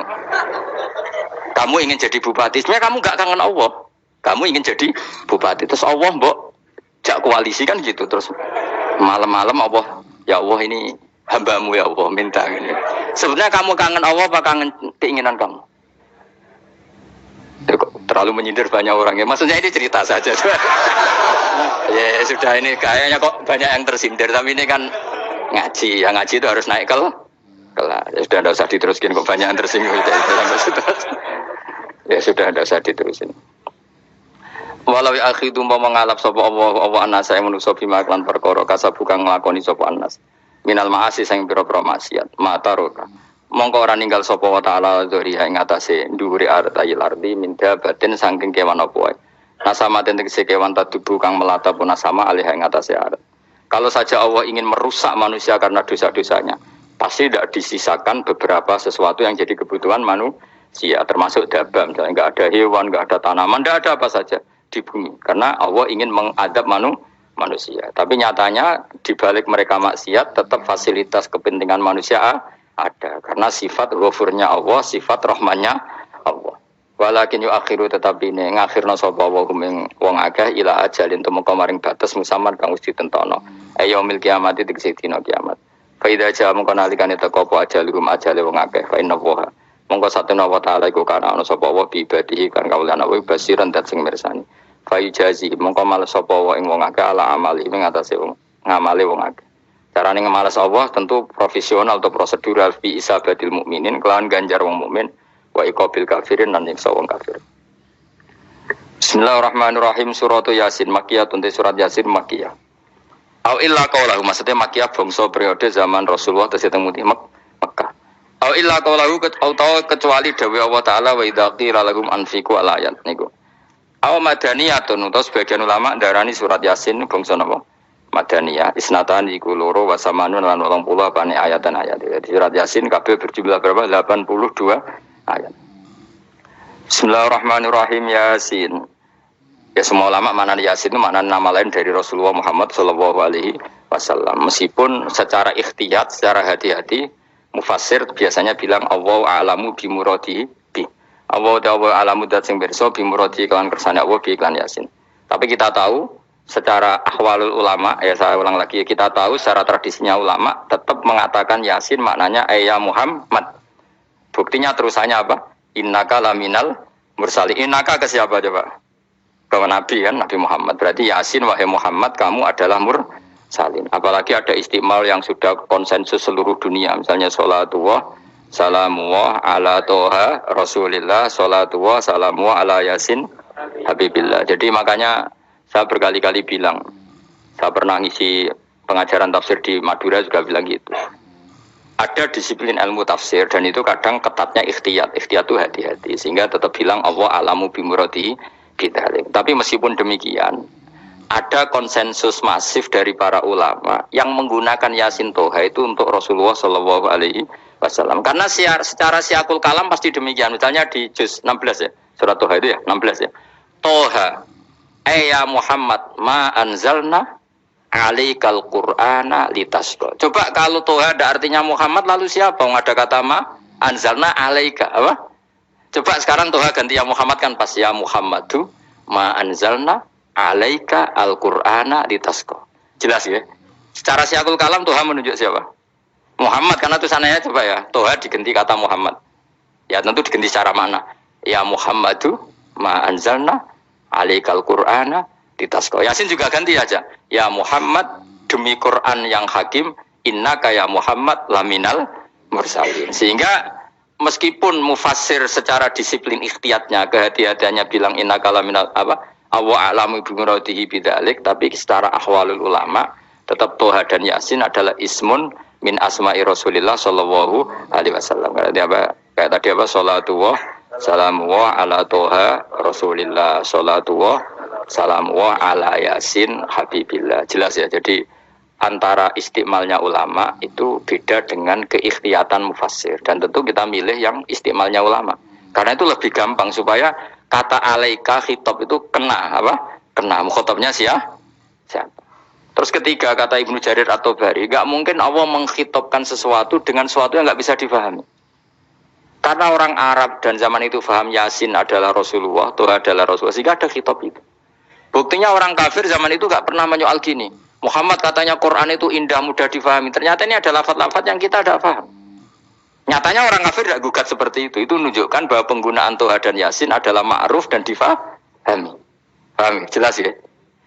Kamu ingin jadi bupati, sebenarnya kamu enggak kangen Allah. Kamu ingin jadi bupati. Terus Allah mbok jak koalisi kan gitu. Terus malam-malam Allah, ya Allah ini hambamu ya Allah minta ini. Sebenarnya kamu kangen Allah apa kangen keinginan kamu? Terlalu menyindir banyak orang ya. Maksudnya ini cerita saja. Ya sudah ini kayaknya kok banyak yang tersindir. Tapi ini kan ngaji. Yang ngaji itu harus naik kelas. Ya sudah tidak usah diteruskin kok banyak yang tersinggung. Ya sudah tidak usah diterusin. Walau akhi itu mau mengalap sapa Allah anas saya manusa bima lan perkara kasabu kang nglakoni sapa anas. Minal maasi sing pira-pira maksiat. Mataroka. Mongko ora ninggal sapa wa taala dzuriha ing atase dhuwure artayil ardi minda batin saking kewan apa wae. Nasama tegese kewan tadubu kang melata pun nasama alih ing atase arat. Kalau saja Allah ingin merusak manusia karena dosa-dosanya, pasti tidak disisakan beberapa sesuatu yang jadi kebutuhan manusia, termasuk dabam, misalnya enggak ada hewan, enggak ada tanaman, enggak ada apa saja di bumi. Karena Allah ingin mengadab manusia. Tapi nyatanya di balik mereka maksiat tetap fasilitas kepentingan manusia ada, karena sifat ghafurnya Allah, sifat rahmannya Allah. Walakin yuakhiru tetapi ini ngakhirna sapa wa hum wong akeh ila ajalin tumeka maring batas musamman kang wis ditentono. Yaumil kiamat tegese dina kiamat. Fa idza jaa mongko nalikane teka apa ajalum ajale wong akeh fa inna wa mongko satuna wa taala iku kana ana sapa wa bi ibadihi kan kawulana wa basiran dat sing mirsani. Fa ijazi mongko males sapa wa ing wong akeh ala amali ing atase wong ngamale wong akeh. Carane ngemalas Allah tentu profesional atau prosedural fi isabatil mukminin kelawan ganjar wong mukmin wa iqabil kafirin lan nyiksa wong kafir. Bismillahirrahmanirrahim. Surat Yasin Makkiyah, surat Yasin Makkiyah. Au illa qaulahu, maksudnya Makkiyah bangsa periode zaman Rasulullah tesih teng Mekah. Au illa qaulahu kecuali dawuh Allah taala wa idza qila lahum anfiqu alayat niku. Au madaniyatun utawa sebagian ulama ndarani surat Yasin bangsa napa? Madaniyah isnatan iku loro wa samanun lan 80 apane ayat dan ayat. Jadi surat Yasin kabeh berjumlah berapa? 82 ayat. Bismillahirrahmanirrahim. Yasin. Ya semua ulama makna Yasin itu makna nama lain dari Rasulullah Muhammad sallallahu alaihi wasallam. Meskipun secara ikhtiyat, secara hati-hati mufassir biasanya bilang Allah a'lamu bi muradihi bi. Allah a'lamu dat sing pirsa bi muradihi kan kersane Allah bi iklan Yasin. Tapi kita tahu secara ahwalul ulama, ya saya ulang lagi, kita tahu secara tradisinya ulama tetap mengatakan Yasin maknanya ya Muhammad. Buktinya terusannya apa? Innaka laminal mursalin. Innaka ke siapa coba? Ke Nabi kan, Nabi Muhammad. Berarti Yasin wahai Muhammad kamu adalah mursalin. Apalagi ada istimal yang sudah konsensus seluruh dunia. Misalnya sholatullah, salamullah ala toha rasulillah, sholatullah, salamullah ala Yasin habibillah. Jadi makanya saya berkali-kali bilang, saya pernah ngisi pengajaran tafsir di Madura juga bilang gitu. Ada disiplin ilmu tafsir dan itu kadang ketatnya ikhtiyat. Ikhtiyat itu hati-hati sehingga tetap bilang Allah alamu bimurati kita. Tapi meskipun demikian, ada konsensus masif dari para ulama yang menggunakan Yasin Toha itu untuk Rasulullah Shallallahu Alaihi Wasallam. Karena secara siakul kalam pasti demikian. Misalnya di juz 16 ya, surat Toha itu ya 16 ya. Toha, ya Muhammad ma anzalna alaikal Qur'ana litasqa. Coba kalau Toha ada artinya Muhammad lalu siapa? Ada kata ma anzalna alaika apa? Coba sekarang Toha ganti ya Muhammad kan pas ya Muhammadu ma anzalna alaika al-Qur'ana litasqa. Jelas ya? Secara siakul kalam Toha menunjuk siapa? Muhammad karena tulisannya coba ya. Toha diganti kata Muhammad. Ya tentu diganti secara mana? Ya Muhammadu ma anzalna alaikal Qur'ana litasqa. Yasin juga ganti aja. Ya Muhammad demi Quran yang hakim innaka ya Muhammad laminal mursalin. Sehingga meskipun mufassir secara disiplin ikhtiyatnya kehati-hatiannya bilang innaka laminal apa awa alamu bimuradihi bidzalik, tapi secara ahwalul ulama tetap Toha dan Yasin adalah ismun min asma'i Rasulillah sallallahu alaihi wasallam. Kayak tadi apa salatullah salamullah ala Toha Rasulillah salatullah salam wa ala Yasin habibillah. Jelas ya. Jadi antara istimalnya ulama itu beda dengan keikhtiyatan mufassir. Dan tentu kita milih yang istimalnya ulama. Karena itu lebih gampang supaya kata alaika khitab itu kena apa? Kena mukhatabnya siapa? Terus ketiga kata Ibnu Jarir At-Tabari, enggak mungkin Allah mengkhitabkan sesuatu dengan sesuatu yang enggak bisa difahami. Karena orang Arab dan zaman itu paham Yasin adalah Rasulullah, Tuhan adalah Rasulullah, sehingga ada khitab itu. Buktinya orang kafir zaman itu gak pernah menyoal gini. Muhammad katanya Quran itu indah, mudah difahami. Ternyata ini ada lafaz-lafaz yang kita tidak paham. Nyatanya orang kafir tidak gugat seperti itu. Itu menunjukkan bahwa penggunaan Toha dan Yasin adalah ma'ruf dan difahami. Paham ya? Jelas ya?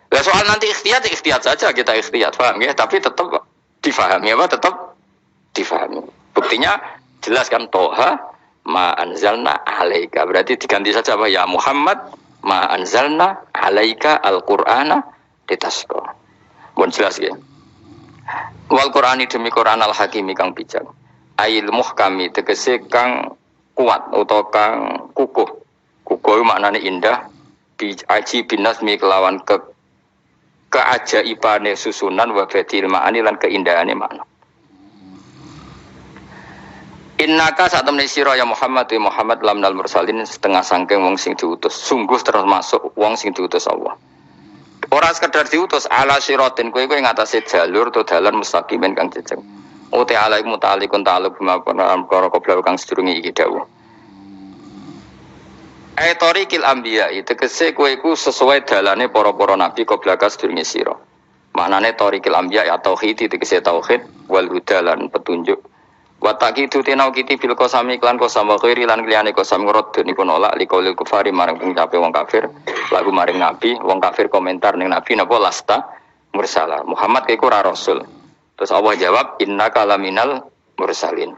Nah, soal nanti ikhtiyat saja kita ikhtiyat. Paham ya? Tapi tetap difahami. Apa? Tetap difahami. Buktinya jelas kan Toha ma anzalna alaika. Berarti diganti saja apa? Ya Muhammad ma anzalna alaika al-Qur'ana litasqa. Mohon jelas ya. Wal Qur'ani demi Qur'an al-Hakimi kang bijak. Ail muhkami tegese kang kuat utawa kang kukuh. Kukuh maknane indah bi aji binasmi kelawan keajaibane susunan wa badil ma'ani lan keindahane makna. Innaka saat temani sira ya Muhammad wa Muhammad lamnal mursalin setengah sangking wong sing diutus. Sungguh termasuk wong sing diutus Allah. Ora sekedar diutus ala siratin kowe ngatasi jalur to dalan mustaqimin kang jejeg. Uti alaikum ta'alikun ta'aluk bima perkara kobra kang sedurunge iki dawuh. Tariqil anbiya tegese kowe iku sesuai dalane para-para nabi kobra sedurunge sira. Maknane tariqil anbiya ya tauhid tegese tauhid wal huda lan petunjuk. Wataki itu tenau kiti bil kosami klan kosam khairi lan liyane kosam ngrod niku nolak liqaulil kufari marang pengucape wong kafir lagu maring nabi wong kafir komentar ning nabi napa lasta mursala Muhammad iku ora rasul. Terus Allah jawab innaka laminal mursalin.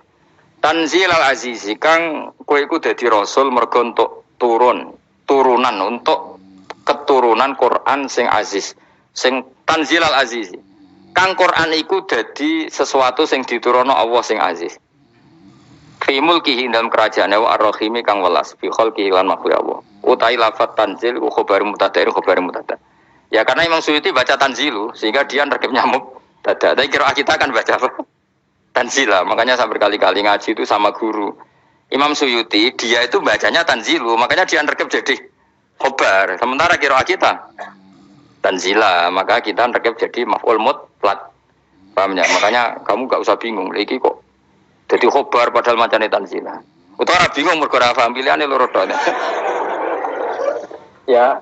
Tanzilal azizi kang kowe iku dadi rasul mergo entuk turunan untuk keturunan Quran sing aziz sing tanzilal azizi. Kang Quran iku dadi sesuatu sing diturunno Allah sing aziz. Fi mulkihi dalam kerajaane wa ar-rahimi kang welas fi khalqihi lan makhluk Allah. Utai lafat tanzil khabar mubtada khabar mubtada. Ya karena Imam Suyuti baca tanzilu sehingga dia nerkep nyamuk dada. Tapi kira kita kan baca apa? Tanzila. Makanya saya berkali-kali ngaji itu sama guru. Imam Suyuti dia itu bacanya tanzilu, makanya dia nerkep jadi khabar. Sementara kira kita tanzila, maka kita nerkep jadi maf'ul mutlaq. Paham ya? Makanya kamu gak usah bingung. Iki kok jadi khobar padahal macane tanzila. Utawa bingung mergo ora paham pilihane loro tok. Ya.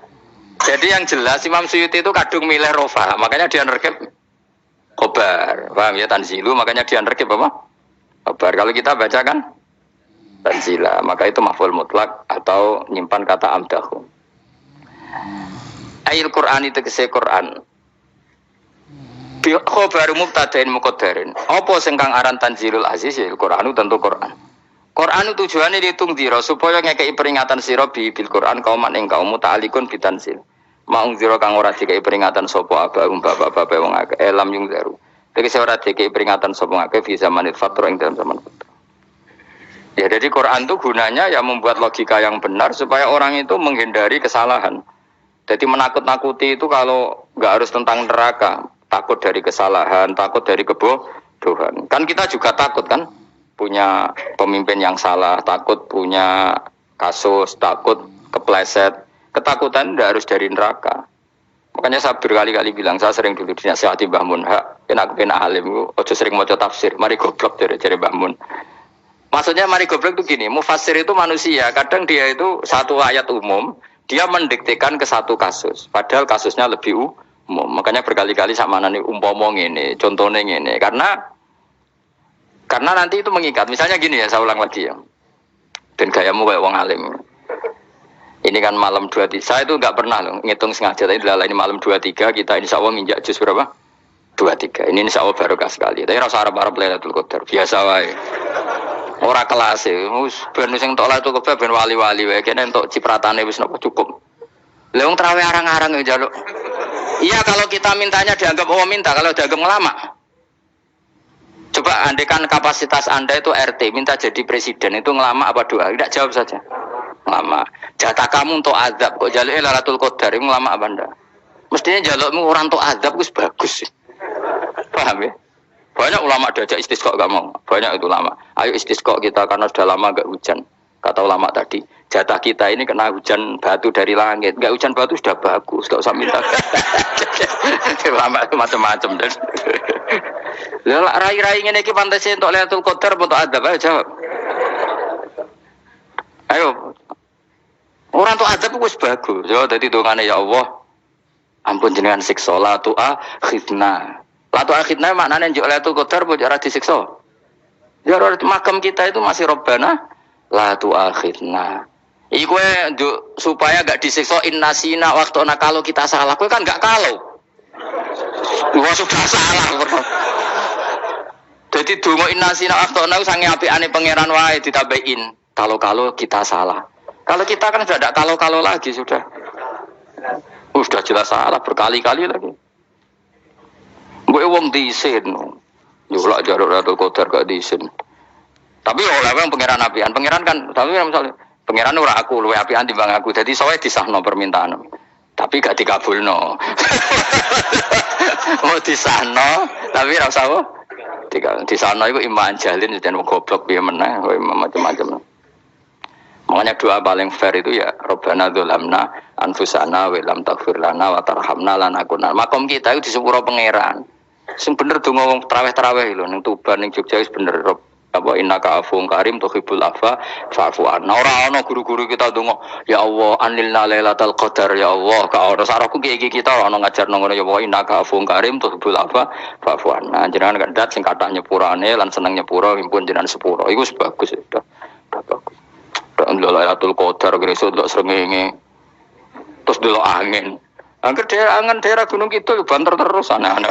Jadi yang jelas Imam Suyuti itu kadung milih rofa, makanya dia nerkep khobar. Paham ya tanzilu, makanya dia nerkep apa? Khobar. Kalau kita baca kan tanzila. Maka itu maf'ul mutlak atau nyimpan kata amdahu. Ayil Quran itu kese Quran. Khobaru mubtadain muqaddarin. Apa sing kang aran tanzilul aziz ya Quran tentu Quran. Quran tujuannya ditungdira supaya ngekei peringatan sira bil Quran kauman ing kaum muta'alikun bitanzil. Maung zira kang ora dikei peringatan sapa abahum bapak-bapak wong akeh elam yung zaru. Tegese ora dikei peringatan sapa akeh fi zamanil fatra ing dalam zaman fatra. Ya jadi Quran itu gunanya ya membuat logika yang benar supaya orang itu menghindari kesalahan. Jadi menakut-nakuti itu kalau nggak harus tentang neraka, takut dari kesalahan, takut dari kebodohan. Kan kita juga takut kan, punya pemimpin yang salah, takut punya kasus, takut kepleset. Ketakutan tidak harus dari neraka. Makanya saya berkali-kali bilang, saya sering dulu dinasihati Mbah Mun, aku kena alim, ojo sering maca tafsir, mari goblok dari Mbah Mun. Maksudnya mari goblok itu gini, mufassir itu manusia, kadang dia itu satu ayat umum, dia mendiktekan ke satu kasus, padahal kasusnya lebih umum. Makanya berkali-kali sama nani umpama ngene, contohnya ngene, karena nanti itu mengikat. Misalnya gini ya, saya ulang lagi ya. Dan gayamu kayak wong alim. Ini kan malam 23, saya itu nggak pernah loh ngitung sengaja, tapi ini malam 23 kita insya Allah nginjak juz berapa? 23. Ini insya Allah barokah sekali. Tapi rasa Arab Lailatul Qadar biasa wae. Ora kelas e, ben sing tok Lailatul Qadar ben wali-wali wae, kene entuk cipratane wis napa cukup. Lah wong trawe arang-arang ya njaluk. Iya kalau kita mintanya dianggap minta, kalau dianggap ngelama. Coba andekan kapasitas Anda itu RT, minta jadi presiden, itu ngelama apa doa? Tidak, jawab saja. Ngelama. Jatah kamu untuk azab, kok jaluk Lailatul Qadar, itu ngelama apa Anda? Mestinya jalukmu orang untuk azab, itu bagus sih. Paham ya? Banyak ulama diajak istisqa gak mau. Banyak itu ulama. Ayo istisqa kita karena sudah lama gak hujan. Kata ulama tadi, jatah kita ini kena hujan batu dari langit. Gak hujan batu sudah bagus, gak usah minta. Ulama itu macam-macam. Lah rai-rai ngene iki pantese untuk Lailatul Qadar untuk azab, ayo jawab. Ayo. Orang untuk azab wis bagus. Yo dadi dongane ya Allah. Ampun jenengan siksa la tu'akhidna. La tu'akhidna maknane njuk Lailatul Qadar mbok ora disiksa. Ya makam kita itu masih Robbana la tu'akhidna. Iku njuk supaya enggak disiksa innasina waktuna kalau kita salah. Kowe kan enggak kalau. Wah sudah salah. Jadi donga innasina waktuna sange apikane pangeran wae ditambahin. Kalau kita salah. Kalau kita kan sudah tidak kalau lagi sudah. Sudah jelas salah berkali-kali lagi. Gue wong diisin. Yo lak jaruk Lailatul Qadar gak diisin. Tapi oleh wong pangeran apian. Pangeran kan tapi misalnya pangeran ora aku luwe apian timbang aku. Jadi sowe disahno permintaan. Tapi gak dikabulno. Mau disahno tapi ora usah apa? Disahno iku iman jalin dan wong goblok piye meneh, macam-macam. Makanya doa paling fair itu ya Rabbana dzolamna anfusana wa lam taghfir lana wa tarhamna lanakunanna. Makom kita itu di sepuro pangeran. Sing bener donga wong traweh-traweh lho ning Tuban ning Jogja wis bener apa innaka afuwun karim tuhibbul afwa fa'fu anna. Ora ana guru-guru kita donga ya Allah anilna lailatul qadar ya Allah ka ora sarahku iki kita ana ngajarno ngono ya Allah innaka afuwun karim tuhibbul afwa fa'fu anna. Jenengan kandat sing kathah nyepurane lan seneng nyepuro himpun jenengan sepuro. Iku bagus sudah. Bagus. Lailatul Qadar gresuk delok srengenge. Terus delok angin. Angger daerah Gunung Kidul banter terus aneh-aneh.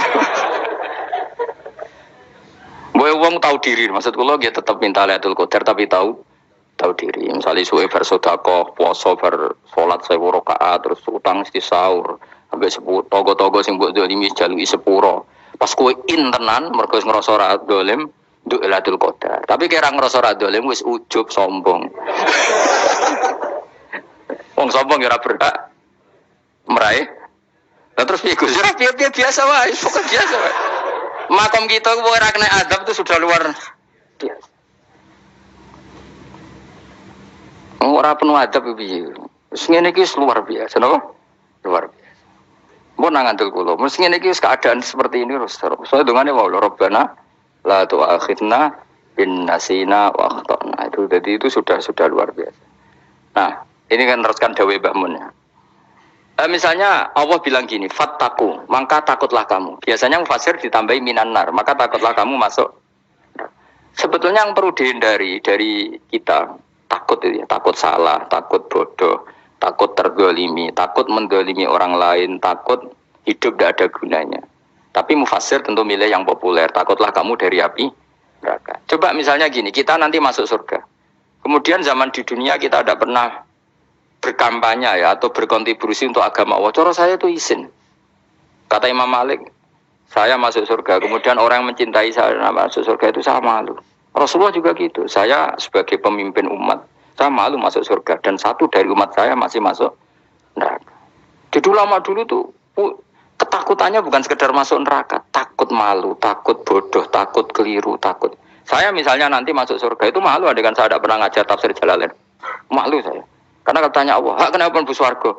Wong tahu diri, maksud kula nggih tetep minta Lailatul Qadar tapi tahu diri. Misalnya suwe bar sedekah, puasa bar salat 1000 rakaat terus utang mesti sahur sampai 10 togo-togo sing mbok dolimi jaluki sepuro. Pas kowe tenan mergo ngrasa ora dolim nduk Lailatul Qadar. Tapi kira ngrasa ora dolim wis ujub sombong. Wong sombong ora berhak meraih. Lah terus piye Gus? Ora piye biasa wae, pokoke biasa wae. Makom kita ora kena adab itu sudah luar biasa. Ora penuh adab piye. Wis ngene iki luar biasa, napa? Luar biasa. Mun nang ngandel kula, mesti ngene iki keadaan seperti ini terus. Soale dongane wae Rabbana la tu'akhidna bin nasina wa akhtana. Itu jadi itu sudah luar biasa. Nah, ini kan teruskan dawuh Mbah Mun ya. Misalnya Allah bilang gini, fattaku, maka takutlah kamu. Biasanya mufassir ditambahi minan nar, maka takutlah kamu masuk. Sebetulnya yang perlu dihindari dari kita Takut itu ya, takut salah, takut bodoh, takut tergolimi, takut mendolimi orang lain, takut hidup tidak ada gunanya. Tapi mufassir tentu milih yang populer, takutlah kamu dari api neraka. Coba misalnya gini, kita nanti masuk surga. Kemudian zaman di dunia kita tidak pernah berkampanye ya atau berkontribusi untuk agama Allah. Cara saya itu izin. Kata Imam Malik, saya masuk surga. Kemudian orang yang mencintai saya masuk surga itu saya malu. Rasulullah juga gitu. Saya sebagai pemimpin umat, saya malu masuk surga. Dan satu dari umat saya masih masuk neraka. Jadi lama dulu tuh ketakutannya bukan sekedar masuk neraka, takut malu, takut bodoh, takut keliru, takut. Saya misalnya nanti masuk surga itu malu, adegan saya tidak pernah ngajar tafsir Jalalain. Malu saya. Karena kalau tanya Allah, kenapa pun swarga?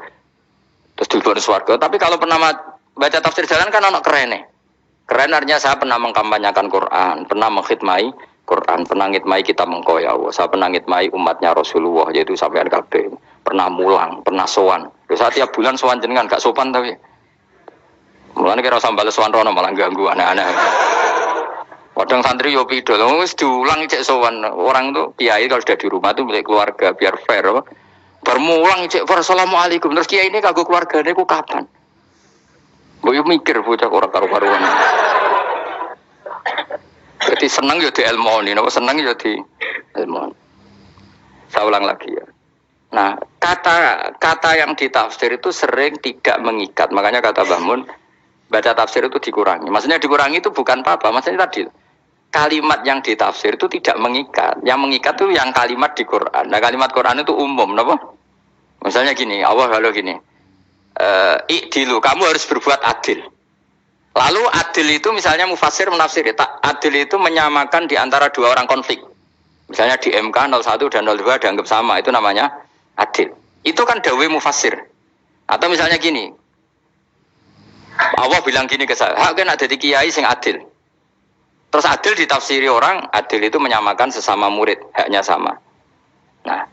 Terus dulu swarga. Tapi kalau pernah baca tafsir Jalalain kan anak keren nih. Keren artinya saya pernah mengkampanyakan Quran, pernah mengkhidmai Quran, pernah ngitmai kitab engkau ya Allah. Saya pernah ngitmai umatnya Rasulullah, yaitu sampean kabeh. Pernah mulang, pernah sowan. Saya tiap bulan sowan jenengan gak sopan tapi. Mulane kira sambal sowan rono malah ganggu aneh-aneh. Kadang santri yo pidol, wis diulang cek sowan. Orang tuh kiai kalau sudah di rumah tuh milik keluarga biar fair apa. Bermulang cek assalamualaikum. Terus kiai ini kagok keluargane ku kapan? Mbok mikir bocah ora karo-karuan. Jadi seneng yo di ilmoni, napa seneng yo di ilmoni. Saya ulang lagi ya. Nah, kata yang ditafsir itu sering tidak mengikat. Makanya kata Mbah Mun, baca tafsir itu dikurangi. Maksudnya dikurangi itu bukan apa-apa. Maksudnya tadi kalimat yang ditafsir itu tidak mengikat. Yang mengikat itu yang kalimat di Quran. Nah, kalimat Quran itu umum, napa? Misalnya gini, Allah kalau gini. I'dilu, kamu harus berbuat adil. Lalu adil itu misalnya mufassir menafsiri, adil itu menyamakan di antara dua orang konflik. Misalnya di MK 01 dan 02 dianggap sama, itu namanya adil. Itu kan dawe mufassir. Atau misalnya gini, Allah bilang gini ke saya, hak kan ada di kiai sing adil. Terus adil ditafsiri orang, adil itu menyamakan sesama murid, haknya sama. Nah,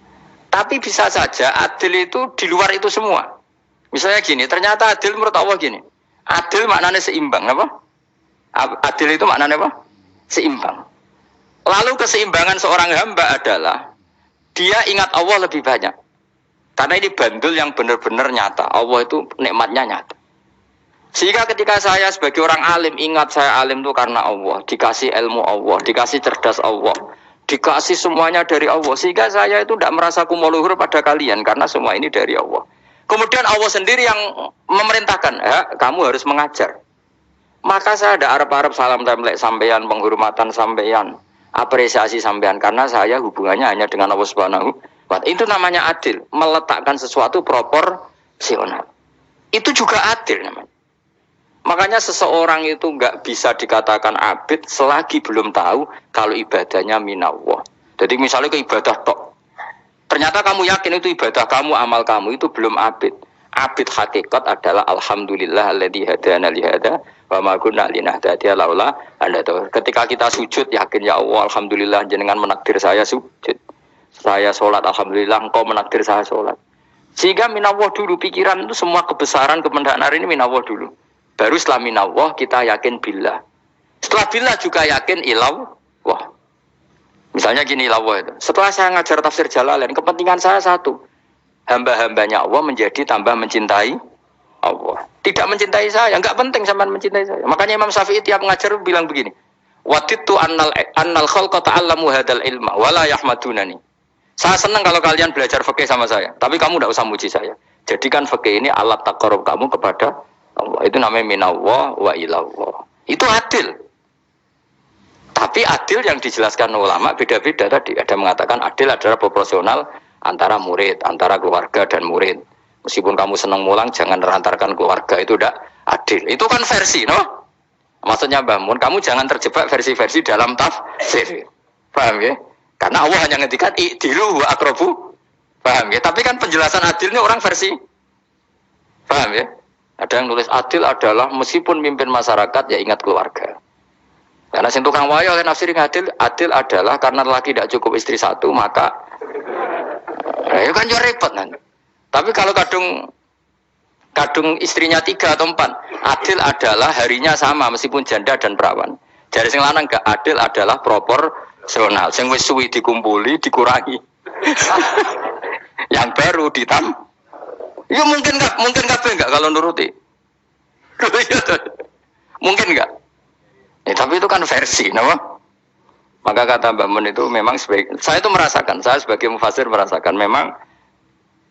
tapi bisa saja adil itu di luar itu semua. Misalnya gini, ternyata adil menurut Allah gini. Adil maknanya seimbang, apa? Adil itu maknanya apa? Seimbang. Lalu keseimbangan seorang hamba adalah dia ingat Allah lebih banyak. Karena ini bandul yang benar-benar nyata. Allah itu nikmatnya nyata. Sehingga ketika saya sebagai orang alim ingat saya alim itu karena Allah, dikasih ilmu Allah, dikasih cerdas Allah, dikasih semuanya dari Allah. Sehingga saya itu tidak merasa kumuluhur pada kalian karena semua ini dari Allah. Kemudian Allah sendiri yang memerintahkan, kamu harus mengajar. Maka saya ada arep-arep salam templek sampeyan, penghormatan sampeyan, apresiasi sampeyan karena saya hubungannya hanya dengan Allah Subhanahu wa Ta'ala. Itu namanya adil, meletakkan sesuatu proporsional. Itu juga adil namanya. Makanya seseorang itu enggak bisa dikatakan abid selagi belum tahu kalau ibadahnya minallah. Jadi misalnya ke ibadah tok. Ternyata kamu yakin itu ibadah kamu, amal kamu itu belum abid. Abid hakikat adalah alhamdulillah alladzi hadana li hadza wa ma kunna linahtadiya laula an hadana. Ketika kita sujud yakin ya Allah alhamdulillah jenengan menakdir saya sujud. Saya salat alhamdulillah engkau menakdir saya salat. Sehingga minallah dulu pikiran itu semua kebesaran kemendahan ini minallah dulu. Baru setelah minallah kita yakin billah. Setelah billah juga yakin ilallah. Misalnya gini Allah itu. Setelah saya ngajar tafsir Jalalain, kepentingan saya satu. Hamba-hambanya Allah menjadi tambah mencintai Allah. Tidak mencintai saya, enggak penting sampean mencintai saya. Makanya Imam Syafi'i tiap ngajar bilang begini. Waditu annal khalqa ta'allamu hadzal ilma wala yahmadunani. Saya senang kalau kalian belajar fikih sama saya, tapi kamu enggak usah muji saya. Jadikan fikih ini alat taqarrub kamu kepada Allah. Itu namanya minallah wa ilallah. Itu adil. Tapi adil yang dijelaskan ulama beda-beda tadi. Ada mengatakan adil adalah proporsional antara murid, antara keluarga dan murid. Meskipun kamu senang mulang, jangan merantarkan keluarga. Itu udah adil. Itu kan versi, no? Maksudnya Mbah Mun, kamu jangan terjebak versi-versi dalam tafsir. Paham ya? Karena Allah hanya ngendikan i'dilu wa aqrabu. Paham ya? Tapi kan penjelasan adilnya orang versi. Paham ya? Ada yang nulis adil adalah meskipun mimpin masyarakat ya ingat keluarga. Karena sing tukang wayo oleh nafsir adil adalah karena laki tidak cukup istri satu maka itu kan yo repot kan. Tapi kalau kadung istrinya 3 atau 4, adil adalah harinya sama meskipun janda dan perawan. Jari sing lanang gak adil adalah proporsional. Sing wis suwi dikumpuli dikurangi. Yang baru ya mungkin kabeh enggak kalau nuruti. Mungkin enggak. Tapi itu kan versi, nama. Maka kata Mbak Mun itu memang saya itu merasakan, saya sebagai mufasir merasakan memang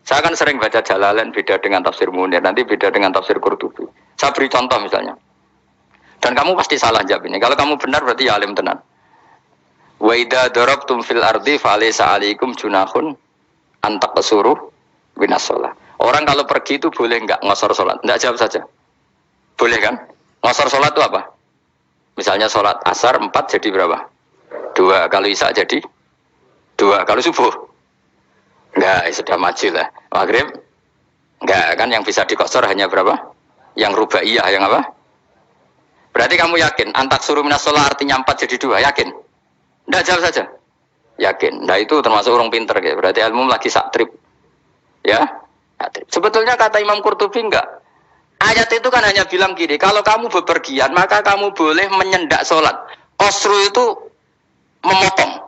saya kan sering baca Jalalain beda dengan tafsir Munir, nanti beda dengan tafsir Qurtubi. Saya beri contoh misalnya. Dan kamu pasti salah jawab ini. Kalau kamu benar berarti ya alim tenan. Wa idza darabtum fil ardi falaysa 'alaikum junahun an taqsuru minas shalah. Orang kalau pergi itu boleh enggak ngosor salat? Enggak, jawab saja. Boleh kan? Ngosor salat itu apa? Misalnya salat asar 4 jadi berapa? 2. Kalau isya jadi 2. Kalau subuh enggak, sudah maju lah. Maghrib enggak, kan yang bisa dikosor hanya berapa? Yang rubaiyah, yang apa? Berarti kamu yakin antak suruh minas shalah artinya 4 jadi 2, yakin? Enggak, jawab saja. Yakin. Nah itu termasuk orang pinter ya. Berarti ilmu lagi saktrip. Ya? Sebetulnya kata Imam Qurtubi enggak. Ayat itu kan hanya bilang gini, kalau kamu bepergian maka kamu boleh menyendak sholat. Qasru itu memotong.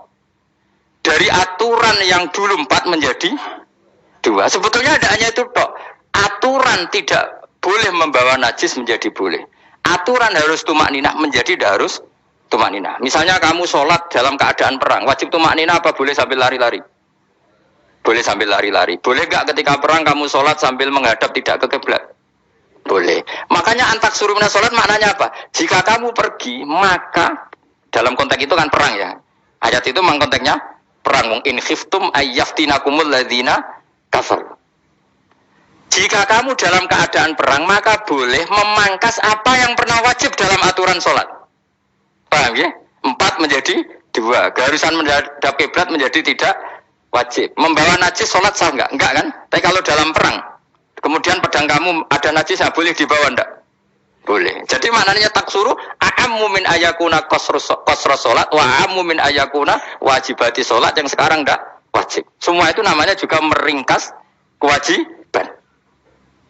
Dari aturan yang dulu 4 menjadi 2. Sebetulnya ada hanya itu tok. Aturan tidak boleh membawa najis menjadi boleh. Aturan harus tumak ninah menjadi tidak harus tumak ninah. Misalnya kamu sholat dalam keadaan perang, wajib tumak ninah apa boleh sambil lari-lari? Boleh sambil lari-lari. Boleh enggak ketika perang kamu sholat sambil menghadap tidak ke kiblat? Boleh. Makanya antak suruh minas sholat maknanya apa? Jika kamu pergi, maka dalam konteks itu kan perang ya. Ayat itu memang konteksnya perang. In khiftum ayyaftinakumul ladzina kafar. Jika kamu dalam keadaan perang, maka boleh memangkas apa yang pernah wajib dalam aturan sholat. Paham ya? 4 menjadi 2. Garusan menghadap kiblat menjadi tidak wajib. Membawa najis sholat sah enggak? Enggak kan? Tapi kalau dalam perang, kemudian pedang kamu ada najis, nah boleh dibawa enggak? Boleh. Jadi maknanya taksuru a'ammu min ayakuna qasra sholat wa a'ammu min ayakuna wajibati sholat yang sekarang enggak wajib. Semua itu namanya juga meringkas kewajiban.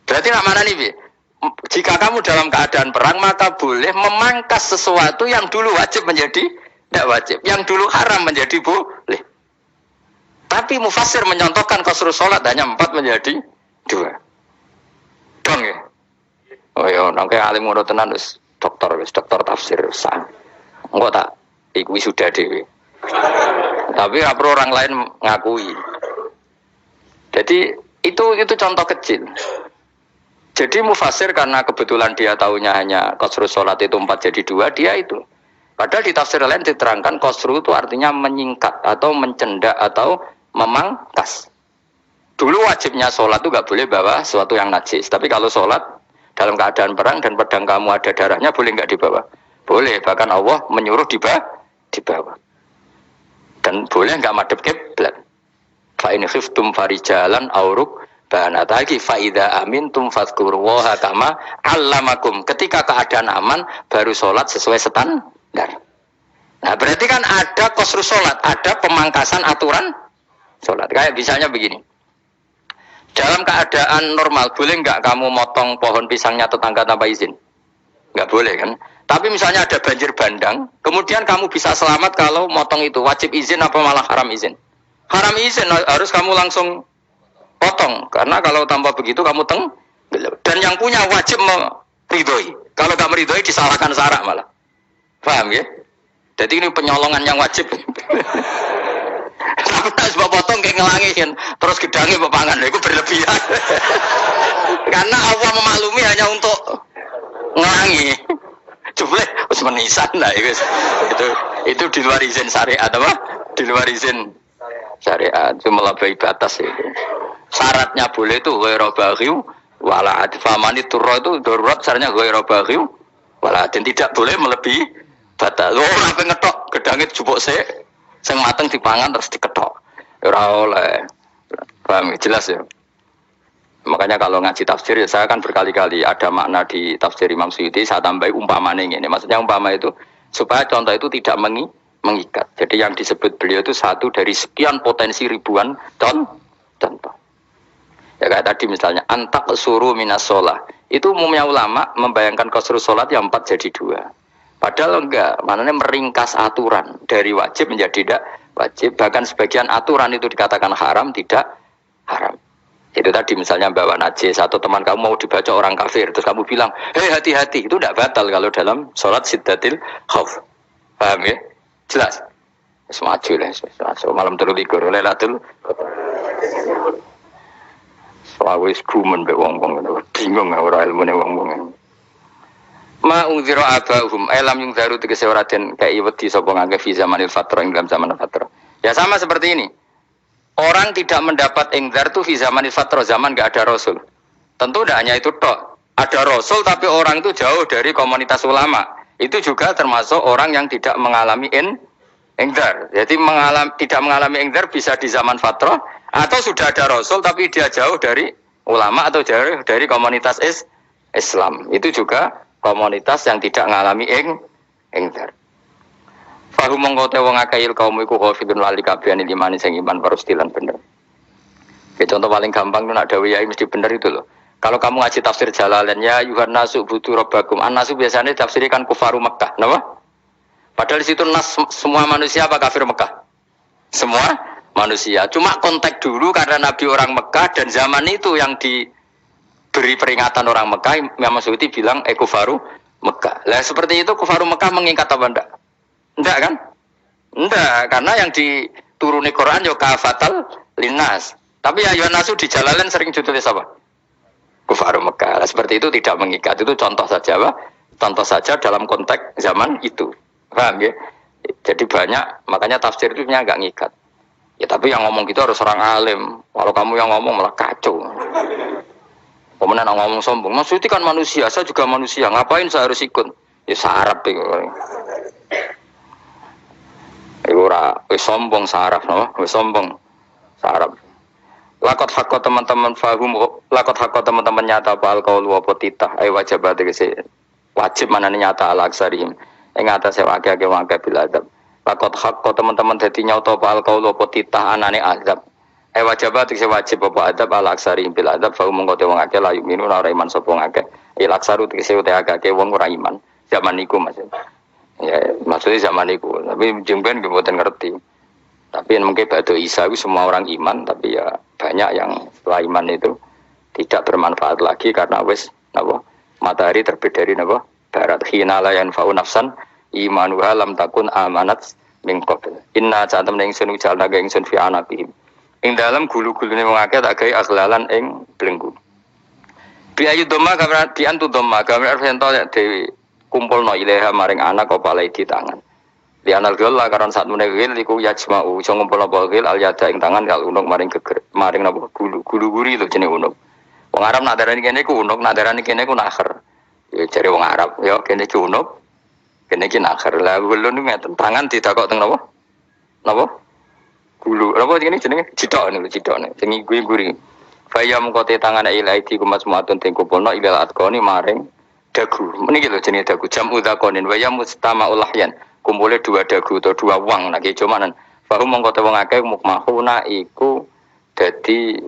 Berarti maknanya nih, jika kamu dalam keadaan perang maka boleh memangkas sesuatu yang dulu wajib menjadi tidak wajib, yang dulu haram menjadi boleh. Tapi mufassir menyontohkan qasru sholat hanya 4 menjadi 2. Dong ya. Oh ya, nangke alim ngono tenan wis dokter tafsir sah. Engko tak iku sudah dhewe. Tapi ora perlu orang lain ngakui. Jadi itu contoh kecil. Jadi mufasir karena kebetulan dia tahunya hanya qasru sholat itu 4 jadi 2, dia itu. Padahal di tafsir lain diterangkan qasru itu artinya menyingkat atau mencendak atau memangkas. Dulu wajibnya sholat itu nggak boleh bawa sesuatu yang najis. Tapi kalau sholat dalam keadaan perang dan pedang kamu ada darahnya, boleh nggak dibawa? Boleh. Bahkan Allah menyuruh dibawa. Dan boleh nggak madhep kiblat. Fa in khiftum farijalan auruk banataki fa idza amintum fadhkurullaha kama 'allamakum. Ketika keadaan aman baru sholat sesuai standar. Nah, berarti kan ada qasru sholat, ada pemangkasan aturan sholat. Kayak misalnya begini. Dalam keadaan normal, boleh nggak kamu motong pohon pisangnya tetangga tanpa izin? Nggak boleh kan? Tapi misalnya ada banjir bandang, kemudian kamu bisa selamat kalau motong itu. Wajib izin apa malah haram izin? Haram izin, harus kamu langsung potong. Karena kalau tanpa begitu kamu dan yang punya wajib meridhoi. Kalau nggak meridhoi disalahkan syarak malah. Paham ya? Jadi ini penyolongan yang wajib. Tapi sebab potong kayak ngelangin, terus gedangnya bepangan, itu berlebihan. Karena Allah memaklumi hanya untuk ngelangi. Coba harus menisan lah itu di luar izin syariat apa? Di luar izin syariat itu melampaui batas itu. Syaratnya boleh itu ghairu baghiw wala adfaman itu darurat syaratnya ghairu baghiw wala dan tidak boleh melebihi batas. Ora ape ngetok gedangnya jupuk sik. Sing mateng dipangan terus diketok. Ora oleh. Paham jelas ya. Makanya kalau ngaji tafsir ya saya kan berkali-kali ada makna di tafsir Imam Suyuti saya tambahi umpamane ngene. Maksudnya umpama itu supaya contoh itu tidak mengikat. Jadi yang disebut beliau itu satu dari sekian potensi ribuan contoh. Ya kayak tadi misalnya antak suruh minas sholah. Itu umumnya ulama membayangkan qasru sholat yang 4 jadi 2. Padahal enggak, maknanya meringkas aturan dari wajib menjadi tidak wajib. Bahkan sebagian aturan itu dikatakan haram, tidak haram. Itu tadi misalnya bawa najis atau teman kamu mau dibaca orang kafir, terus kamu bilang, hei hati-hati, itu tidak batal kalau dalam sholat siddatil khauf. Paham ya? Jelas. Semaju lah, malam terlikur Lailatul Wis gumen mbek wong-wong bingung ora ilmune wong-wong. Ma unzira abahum alam yung daru tegese ora den kai wedi sapa ngangge fi zamanil fatrah ing dalam zaman fatrah. Ya sama seperti ini. Orang tidak mendapat ingzar itu fi zamanil fatrah, zaman enggak ada rasul. Tentu tidak hanya itu tok. Ada rasul tapi orang itu jauh dari komunitas ulama. Itu juga termasuk orang yang tidak mengalami ingzar. Jadi tidak mengalami ingzar bisa di zaman fatrah atau sudah ada rasul tapi dia jauh dari ulama atau jauh dari komunitas Islam. Itu juga komunitas yang tidak mengalami ingzar. Fahum mongkote wong akail kaum iku khafidun lali kabehane imane sing iman parustilan bener. Ya, contoh paling gampang itu nak dawuh yai mesti bener itu loh. Kalau kamu ngaji tafsir Jalalain ya yuhan nasu butu rabbakum. An-nasu biasanya tafsirkan kufaru Makkah, napa? Padahal di situ nas semua manusia apa kafir Mekah? Semua manusia. Cuma konteks dulu karena Nabi orang Mekah dan zaman itu yang diberi peringatan orang Mekah, Imam Suyuti bilang kufaru Mekah. Lah seperti itu kufaru Mekah mengikat apa enggak? Enggak kan? Enggak, karena yang dituruni Quran yo kafatal linnas. Tapi ya nasu di Jalalain sering ditulis apa? Kufaru Mekah. Lah seperti itu tidak mengikat. Itu contoh saja apa? Contoh saja dalam konteks zaman itu. Paham ya? Jadi banyak, makanya tafsir itu enggak ngikat. Ya tapi yang ngomong gitu harus orang alim. Kalau kamu yang ngomong malah kacau. Kemudian ngomong sombong. Maksudnya kan manusia, saya juga manusia. Ngapain saya harus ikut? Ya sarap itu. Ora wis sombong sarap no, wis sombong sarap. Lakot hakko teman-teman fahum, lakot hakko teman-teman nyata pal kaul wa potitah. Ai wajib wajib manane nyata al aksarim. Ing atase akeh-akeh wong bil adab. Lakot hakko teman-teman dadi nyata pal kaul wa potitah anane azab. Ai wajib wajib apa adab al aksarim bil adab fahum mongko te wong akeh la yuminu ora iman sapa akeh. Il aksaru tegese akeh wong ora iman. Zaman niku Mas. Ya maksudnya zaman itu, tapi jengben kebuatan ngerti. Tapi mungkin pada Isa itu semua orang iman, tapi ya banyak yang setelah iman itu tidak bermanfaat lagi karena wes napa matahari terbit dari napa barat. Hina la yanfa'u nafsan imanuha lam takun amanat min qabl. Inna sa'atam ning sun ujal naga ingsun fi anaqihim. Ing dalam gulu-gulune wong akeh tak gawe aghlalan ing belenggu. Bi ayu dhamma kamran bi antu dhamma kamran ento dewi kumpulno ilaha maring anak apa di tangan. Di anal gol lah karena saat menegil iku yajma'u iso ngumpulno gol al yada ing tangan kal unuk maring geger maring napa gulu-guri lho jenenge unuk. Wong Arab nak darani kene iku unuk, nak darani kene iku nakher. Ya jare wong Arab, ya kene iki unuk, kene iki nakher. Lah gulu niku ngeten tangan didakok teng napa? Napa? Gulu. Napa jenenge cidok niku cidokne. Sing guri-guri. Faya mengkote tangan ilaiti kumasmuatun teng kumpulno ilal atqoni maring dagu, meniki lho jenenge dagu jam udzakonin wa ya mustama'ul lahyan kumpule dua dagu atau dua wang nek cumanan bahum mongko te wong akeh mukmahuna iku dadi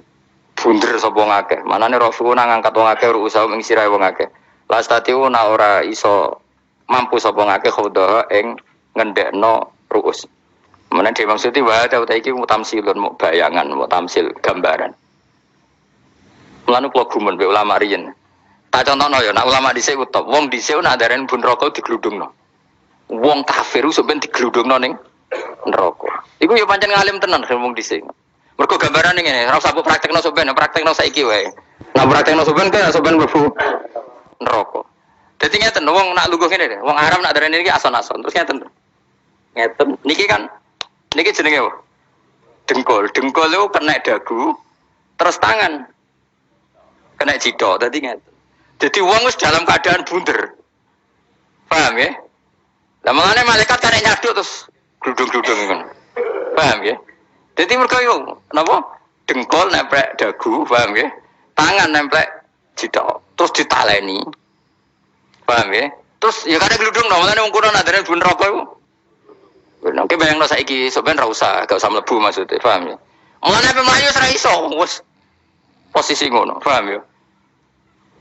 bunder sapa wong akeh manane rafuna ngangkat wong akeh usah ing sirahe wong akeh lastatiuna ora iso mampu sapa wong akeh khodah ing ngendekno ruus menane maksudnya wa ta iki mutamsilun muk bayangan muk tamsil gambaran mulane kula gumun be ulama riyen. Tak contohno ya, nak ulama dhisik utop. Wong dhisik nak darani bun neraka digludungno. Wong kafir iso ben digludungno ning neraka. Iku ya pancen ngalim tenan wong dhisik. Mergo gambarane ngene, ora usah praktekno sampeyan, praktekno saiki wae. Nak praktekno sampeyan kan sampeyan mlebu neraka. Dadi ngeten wong nak lungguh ngene, wong Arab nak darani iki ason-ason. Terus ngeten. Ngeten. Niki jenenge apa? Dengkul. Dengkul itu kena dagu, terus tangan kena cidok. Dadi ngeten. Jadi uang wis dalam keadaan bunder. Paham ya? Lah mangane malaikat kan nyaduk terus gludung-gludung ngono. Paham ya? Jadi mergo yo napa? Dengkul nempel dagu, paham ya? Tangan nempel cidok, terus ditaleni. Paham ya? Terus ya kadang gludung no, mangane wong kuno nak dereng bun rokok iku. Nek bayangno saiki sampean ra usah, gak usah mlebu maksudnya, paham ya? Mangane pemayu ora iso, wis posisi ngono, paham ya?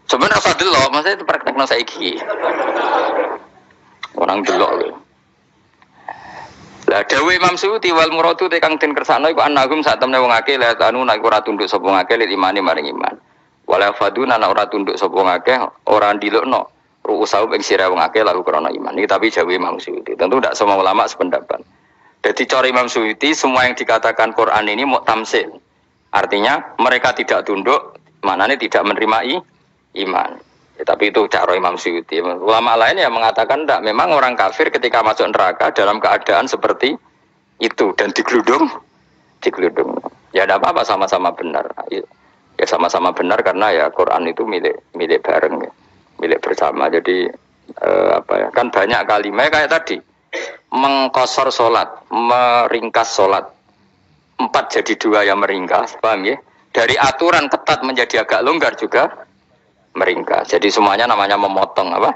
Sebenarnya rasa delok, maksudnya itu prakteknya saiki. Orang delok lho. Lah dawuh Imam Suyuti wal muradu te kang den kersakno iku annahum sak temne wong akeh la anu nek ora tunduk sapa wong akeh lil imani maring iman. Wala faduna nek ora tunduk sapa wong akeh ora ndilukno ru'usau ing sira wong akeh lalu krana iman. Iki tapi dawuh Imam Suyuti. Tentu tidak semua ulama sependapat. Jadi cara Imam Suyuti semua yang dikatakan Quran ini mau tamsil. Artinya mereka tidak tunduk, maknanya tidak menerima iman. Ya, tapi itu cara Imam Suyuti. Ulama lain yang mengatakan tidak. Memang orang kafir ketika masuk neraka dalam keadaan seperti itu dan digeludung. Ya tidak apa-apa sama-sama benar. Ya sama-sama benar karena ya Quran itu milik bareng, ya. Milik bersama. Jadi kan banyak kalimat kayak tadi mengkosor solat, meringkas solat. 4 jadi 2 yang meringkas, paham ya? Dari aturan ketat menjadi agak longgar juga meringkas. Jadi semuanya namanya memotong apa?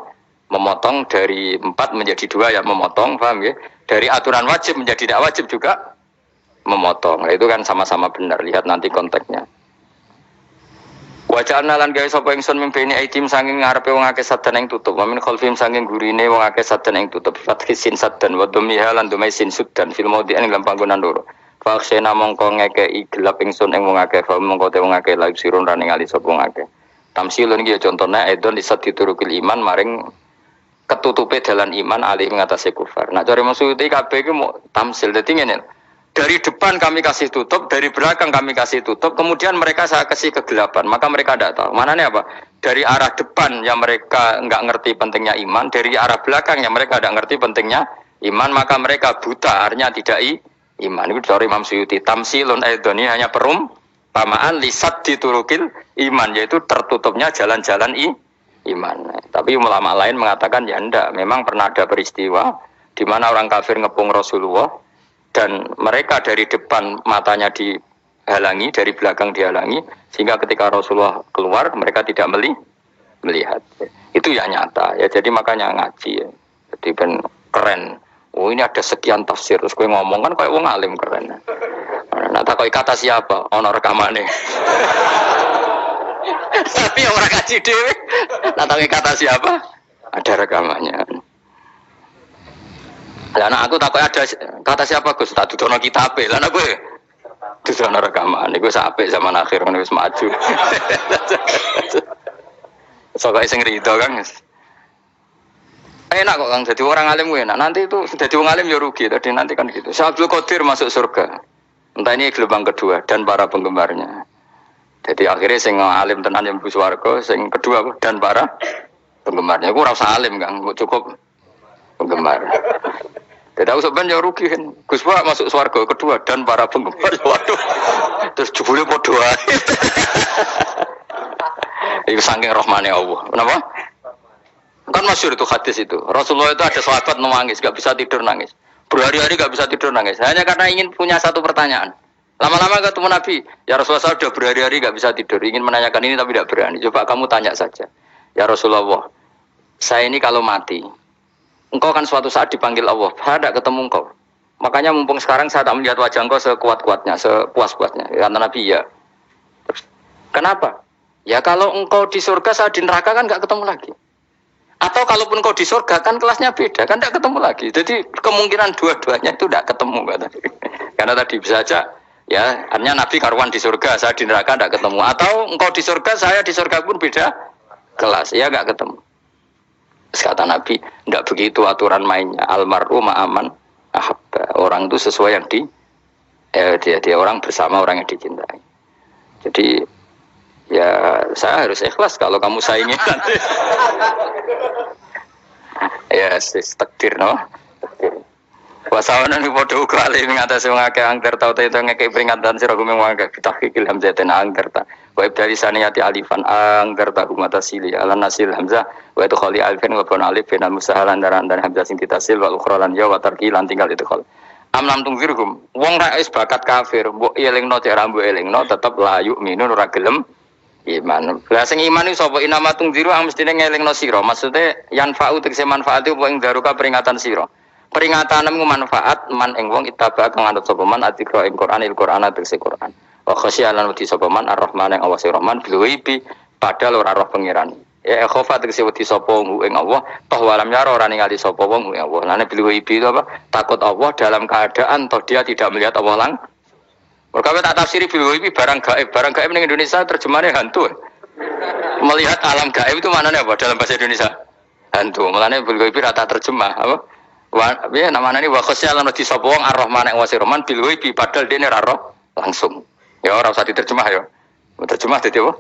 Memotong dari 4 menjadi 2 yang memotong, paham ya? Dari aturan wajib menjadi tidak wajib juga memotong. Nah, itu kan sama-sama benar. Lihat nanti konteksnya. Wajahna lan gawe sapa ingsun mimpeni aitim saking ngarepe wong akeh sadan ing tutup. Wa min khalfim saking gurine wong akeh sadan ing tutup. Fathisin sadan wa dhamiha lan dhumai sin sudan fil maudi ing dalam panggonan loro. Faksena mongko ngekeki gelap ingsun ing wong akeh, fa mongko te wong akeh laib sirun ra ningali sapa wong akeh. Tamsilun iki ya contone edon disat diturukil iman maring ketutupe dalan iman alih ngatasi kufar. Nah cara maksud iki kabeh iki mau tamsil. Dadi ngene. Dari depan kami kasih tutup, dari belakang kami kasih tutup, kemudian mereka saya kasih kegelapan, maka mereka tidak tahu. Mananya apa? Dari arah depan yang mereka enggak ngerti pentingnya iman, dari arah belakang yang mereka tidak ngerti pentingnya iman, maka mereka buta, artinya tidak iman. Itu dari Imam Suyuti. Tamsilun aidoni hanya perumpamaan lisat diturukil iman, yaitu tertutupnya jalan-jalan iman. Tapi ulama lain mengatakan ya enggak, memang pernah ada peristiwa di mana orang kafir ngepung Rasulullah. Dan mereka dari depan matanya dihalangi, dari belakang dihalangi, sehingga ketika Rasulullah keluar mereka tidak melihat. Itu ya nyata ya. Jadi makanya ngaji ya. Jadi ben keren. Oh ini ada sekian tafsir. Terus gue ngomong kan kayak wong alim keren. Nah tak kata siapa? Ono rekamane. Tapi orang ngaji dhewe. Nah tak kata siapa? Ada rekamannya. Lah aku takut ada kata siapa Gus tak dudono kitabe. Lah gue dudono rekaman iku apik zaman akhir ngono wis maju. Soale sing rido kan. Enak kok Kang jadi orang alim gue enak. Nanti itu jadi orang alim ya rugi tadi nanti kan gitu. Syaikhul Qadir masuk surga. Entah ini gelombang kedua dan para penggemarnya. Jadi akhirnya sing alim tenan yang mlebu swarga, sing kedua dan para penggemarnya. Aku ora usah alim Kang, cukup penggemar. Tidak usah ben ya rugi kan. Gus Pak masuk swarga kedua dan para penggemar. Waduh. Terus jebule padha ae. Iku saking rahmane Allah. Kenapa? Kan masyhur itu hadis itu. Rasulullah itu ada sahabat nangis, enggak bisa tidur nangis. Berhari-hari enggak bisa tidur nangis. Hanya karena ingin punya satu pertanyaan. Lama-lama ketemu Nabi, ya Rasulullah saya sudah berhari-hari enggak bisa tidur, ingin menanyakan ini tapi tidak berani. Coba kamu tanya saja. Ya Rasulullah, saya ini kalau mati engkau kan suatu saat dipanggil Allah, saya tidak ketemu engkau. Makanya mumpung sekarang saya tak melihat wajah engkau sekuat-kuatnya, sepuas-puasnya. Kata Nabi, ya. Terus, kenapa? Ya kalau engkau di surga, saya di neraka kan nggak ketemu lagi. Atau kalaupun engkau di surga kan kelasnya beda, kan tidak ketemu lagi. Jadi kemungkinan dua-duanya itu tidak ketemu. Kata. Karena tadi bisa saja, ya artinya Nabi karuan di surga, saya di neraka tidak ketemu. Atau engkau di surga, saya di surga pun beda kelas, ya nggak ketemu. Kata Nabi, tidak begitu aturan mainnya. Almaru ma'aman ahabba. Orang itu sesuai yang dia orang bersama orang yang dicintai. Jadi ya saya harus ikhlas kalau kamu saingi nanti. Ya takdir no. Wasawana ni podo kali mengatasi mengakai angker tau itu ngekei peringatan sira gumeng wangke bitahqiqil hamzatin angker ta. Wa ibdali saniyati alifan angker ta humata sili ala nasil hamzah wa itu khali alifin wa bon alif bin musahalan daran dan hamzah sing ditasil wa ukhra lan ya wa tarqi lan tinggal itu khol. Amlam tungzirhum wong ra wis bakat kafir mbok elingno cek ra mbok elingno tetep layu minun ora gelem iman. Lah sing iman iki sapa inama tungziru mestine ngelingno sira. Maksude yan fa'u tegese manfaat iku ing daruka peringatan sira. Peringatanmu manfaat man ing wong itaba kang anut sapa man atikra ing Quran tegese Quran. Wa khasyalan wedi sapa man ar-Rahman ing awase Rahman bil ghaibi padahal ora roh pangeran. Ya khofa tegese wedi sapa wong ing Allah, toh walam yara ora ningali sapa wong ing Allah. Lane bil ghaibi itu apa? Takut Allah dalam keadaan toh dia tidak melihat Allah Mereka tak tafsiri bil ghaibi barang gaib. Barang gaib ning Indonesia terjemahannya hantu. Melihat alam gaib itu maknanya apa dalam bahasa Indonesia? Hantu. Mulane bil ghaibi rata terjemah apa? Ya namanya ini wa khosya lan di sapa wong ar-rahman ing wasi rahman bil ghaibi padahal dene ra roh langsung. Ya ora usah diterjemah ya. Terjemah dadi apa?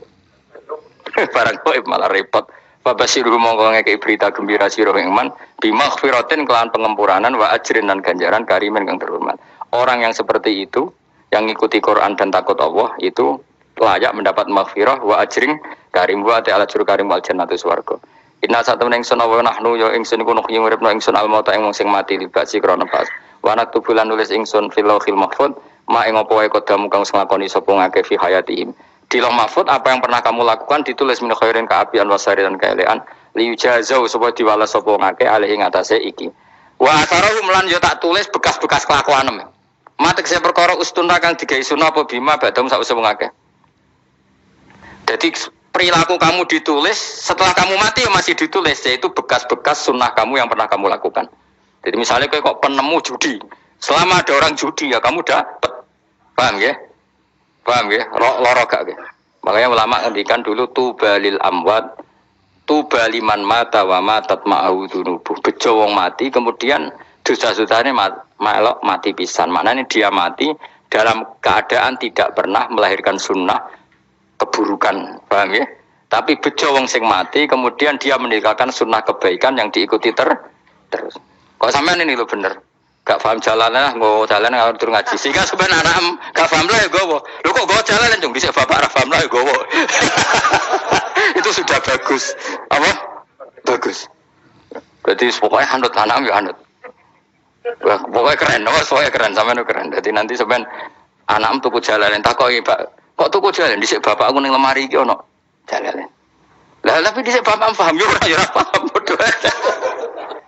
Barang gaib malah repot. Fabasiru mongko ngekeki berita gembira sira ing iman bimaghfiratin kelawan pengempuranan wa ajrin dan ganjaran karimen kang terhormat. Orang yang seperti itu yang ngikuti Quran dan takut Allah itu layak mendapat maghfirah wa ajrin karim wa ta'ala juru karim wal jannatu swarga. Inna satamna ingsun wa nahnu ya ingsun iku nuhyi uripna ingsun al mauta ing wong sing mati libasi krana pas. Wa naktubulan nulis ingsun fil lauhil mahfuz ma ing apa wae kodamu kang nglakoni sapa ngake fi hayatihim. Di Lauh Mahfuz apa yang pernah kamu lakukan ditulis min khairin kaapian wasari dan kaelean liyujazau supaya diwales sapa ngake alih ing atase iki. Wa asarahum lan yo tak tulis bekas-bekas kelakuanem. Matek saya perkara ustun kang digawe sunah apa bima badam sak wong akeh. Jadi perilaku kamu ditulis setelah kamu mati masih ditulis yaitu bekas-bekas sunnah kamu yang pernah kamu lakukan. Jadi misalnya kok penemu judi, selama ada orang judi ya kamu dapat. Paham ya? Paham ya? Loro gak ya? Makanya ulama ngendikan dulu tubalil amwat tubaliman mata wa matat ma'ahu dunubuh. Bejo wong mati kemudian dosa-dosane melok mati pisan. Maknanya dia mati dalam keadaan tidak pernah melahirkan sunnah keburukan. Paham ya? Tapi bejo wong sing mati kemudian dia meninggalkan sunnah kebaikan yang diikuti terus. Kok sampean ini lo bener? Gak paham jalannya, nggak jalan nggak turun ngaji. Sehingga sebenarnya anak gak paham lah ya gowo. Lu kok gue jalan dong bisa bapak paham lah ya gowo. Itu sudah bagus. Apa? Bagus. Berarti pokoknya anut anak ya anut. Wah, pokoknya keren. Apa? Pokoknya keren sama nu keren. Jadi nanti sebenarnya anak tuku jalan. Tak kok pak. Kok tuku jalan? Disik bapak aku neng lemari gitu no jalan. Lah tapi disik bapak paham ya orang ya paham.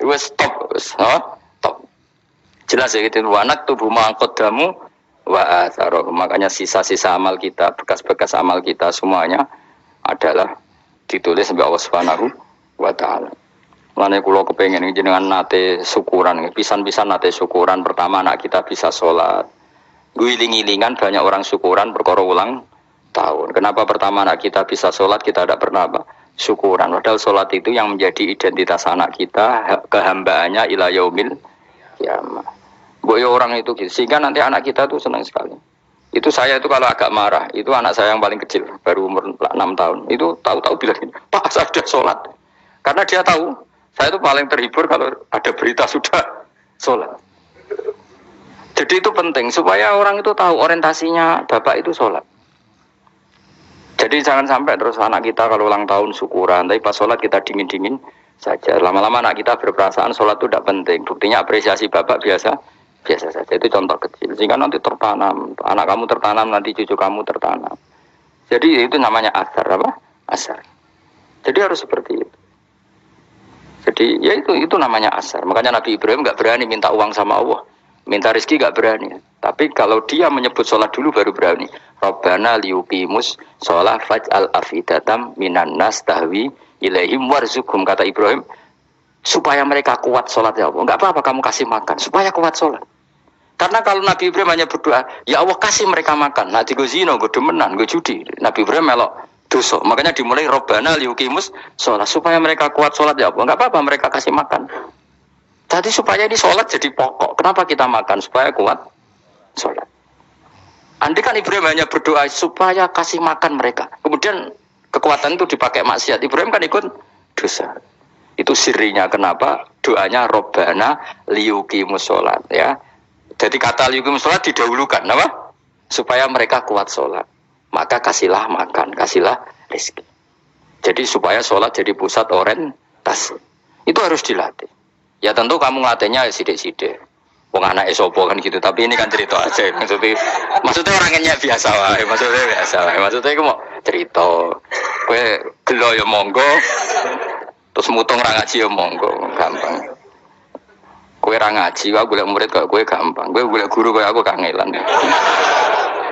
Wes stop. Stop. Jelas ya gitu, wanak tubuh mangkot damu wa atharoh. Makanya sisa-sisa amal kita, bekas-bekas amal kita semuanya adalah ditulis sampai Allah Subhanahu wa taala. Mane kula kepengin jenengan nate syukuran, pisan-pisan nate syukuran. Pertama anak kita bisa sholat. Guling-gilingan banyak orang syukuran perkara ulang tahun. Kenapa pertama anak kita bisa sholat, kita tidak pernah apa? Syukuran. Padahal sholat itu yang menjadi identitas anak kita, kehambaannya ila yaumil kiamah. Boyo orang itu gitu. Sehingga nanti anak kita tuh senang sekali. Itu saya itu kalau agak marah, itu anak saya yang paling kecil, baru umur 6 tahun. Itu tahu-tahu bilang, Pak saya sudah sholat. Karena dia tahu, saya itu paling terhibur kalau ada berita sudah sholat. Jadi itu penting, supaya orang itu tahu orientasinya bapak itu sholat. Jadi jangan sampai terus anak kita kalau ulang tahun syukuran, tapi pas sholat kita dingin-dingin saja. Lama-lama anak kita berperasaan sholat itu tidak penting. Buktinya apresiasi bapak biasa saja. Itu contoh kecil. Sehingga nanti tertanam, anak kamu tertanam, nanti cucu kamu tertanam. Jadi itu namanya asar apa? Asar. Jadi harus seperti itu. Jadi ya itu namanya asar. Makanya Nabi Ibrahim nggak berani minta uang sama Allah, minta rezeki nggak berani. Tapi kalau dia menyebut sholat dulu baru berani. Rabbana liyuqimus sholat faj'al afidatam minan nas tahwi ilaihim warzuqhum, kata Ibrahim, supaya mereka kuat sholat ya Allah. Enggak apa-apa kamu kasih makan supaya kuat sholat. Karena kalau Nabi Ibrahim hanya berdoa, ya Allah kasih mereka makan. Nah di zina, gue demenan, gue judi. Nabi Ibrahim melok dosa. Makanya dimulai Robbana liyuqimus sholat supaya mereka kuat sholat ya Allah. Enggak apa-apa mereka kasih makan. Tadi supaya di sholat jadi pokok. Kenapa kita makan supaya kuat sholat? Andai kan Ibrahim hanya berdoa supaya kasih makan mereka. Kemudian kekuatan itu dipakai maksiat. Ibrahim kan ikut dosa. Itu sirinya kenapa doanya Robbana liyuqimus sholat ya. Jadi kata liyuqimus sholat didahulukan apa? Supaya mereka kuat sholat. Maka kasihlah makan, kasihlah rezeki. Jadi supaya sholat jadi pusat orientasi. Itu harus dilatih. Ya tentu kamu ngelatihnya sidik-sidik. Wong anak esopo kan gitu, tapi ini kan cerita aja. Maksudnya orangnya biasa wae, maksudnya aku mau cerita. Kowe gelo ya monggo. Terus mutung ra ngaji ya monggo, gampang. Kowe ra ngaji, wae golek murid kok kowe gampang. Kowe golek guru kowe aku kangelan.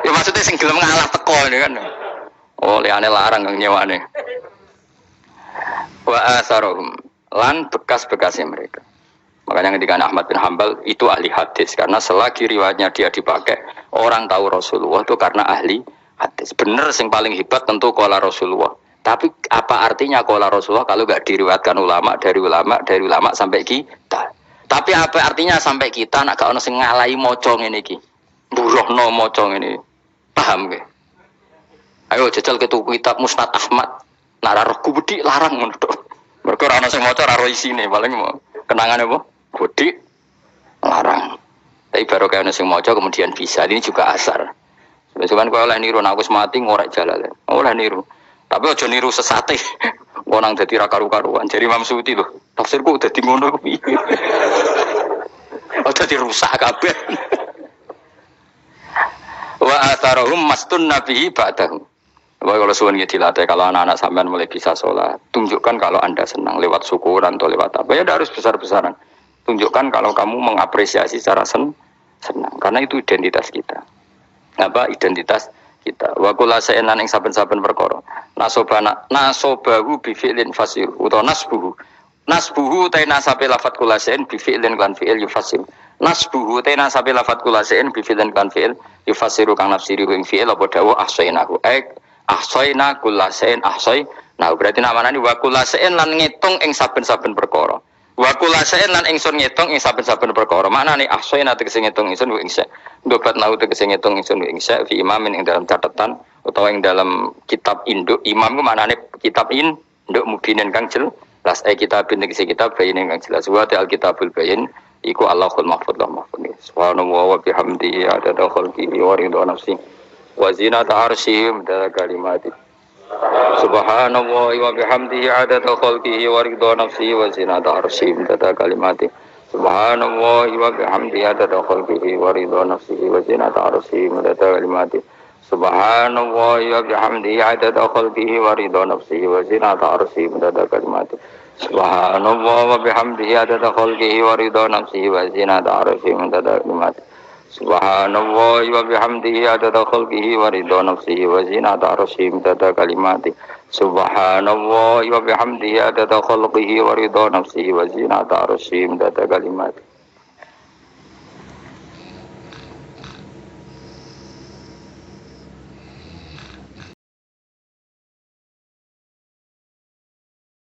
Ya maksudnya sing gelem ngalah teko ini kan. Oh, liane larang kang nyewane. Wa asarohum lan bekas-bekasnya mereka. Makanya ketika Ahmad bin Hambal itu ahli hadis karena selagi riwayatnya dia dipakai orang tahu Rasulullah itu karena ahli hadis. Bener sing paling hebat tentu qala Rasulullah. Tapi apa artinya qala Rasulullah kalau enggak diriwayatkan dari ulama sampai kita. Tapi apa artinya sampai kita nak gak ono sing ngalahi maca ngene iki. Buruhno maca ngene. Paham nggih? Ayo jajal ke tuku kitab Musnad Ahmad. Nak ra roh gubedi larang ngono to. Mergo ora ono sing maca ora ro isine, paling mau kenangane apa? Gudi larang. Tapi baru kayak nasi mojo kemudian bisa. Ini juga asar. Sebenarnya kalau oleh niru, aku mati ngorek jalan. Oleh niru. Tapi ojo niru sesate. Orang jadi rakaru-karuan. Jadi Imam Suyuti loh. Tafsirku udah di ngono. Udah dirusak kabeh. Wa atharahum mastun nabihi ba'dahu. Kalau suwun dilatih, kalau anak-anak sampean mulai bisa sholat, tunjukkan kalau Anda senang lewat syukuran atau lewat apa. Ya harus besar-besaran. Tunjukkan kalau kamu mengapresiasi secara senang, karena itu identitas kita. Apa identitas kita? Wa kula sa'enan ing saben-saben perkara. Nasobahu bi fi'lin fasir utawa nasbuhu ta nasabe lafat kula sa'en bi fi'lin lan fi'il yufasir. Nasbuhu ta nasabe lafat kula sa'en bi fi'lin lan fi'il yufasiru kang nafsiri ing fi'il apa dawuh ahsainahu. Ahsaina kula sa'en ahsai. Nah berarti namanya wa kula sa'en lan ngitung ing saben-saben perkara. Wa kula sa'en lan ingsun ngitung ing saben-saben perkara. Maknane ahsaina tegese ngitung ingsun ing sa. Ndobat nau tegese ngitung ingsun ing sa fi imamin ing dalam catatan utawa ing dalam kitab induk. Imam ku maknane kitab induk mubinin kang jelas. Kitabin tegese kitab bayin kang jelas. Wa al kitabul bayin iku Allahul mahfuz lah mahfuz. Subhanallah wa bihamdihi adada khalqihi wa ridha nafsi wa zinata arsyih da kalimati. Subhanallah wa bihamdihi adada khalqihi wa ridha nafsihi wa zinata arsyih adada kalimati. Subhanallah wa bihamdihi adada khalqihi wa ridha nafsihi wa zinata arsyih adada kalimati. Subhanallah wa bihamdihi adada khalqihi wa ridha nafsihi wa zinata arsyih adada kalimati. Subhanallah wa bihamdihi adada khalqihi wa ridha nafsihi wa zinata arsyih adada kalimati. Subhanallah wa bihamdihi adada khalqihi wa ridha nafsihi wa zinata arsyih adada kalimati. Subhanallah wa bihamdihi adada khalqihi wa ridha nafsihi wa zinata arsyih adada kalimati.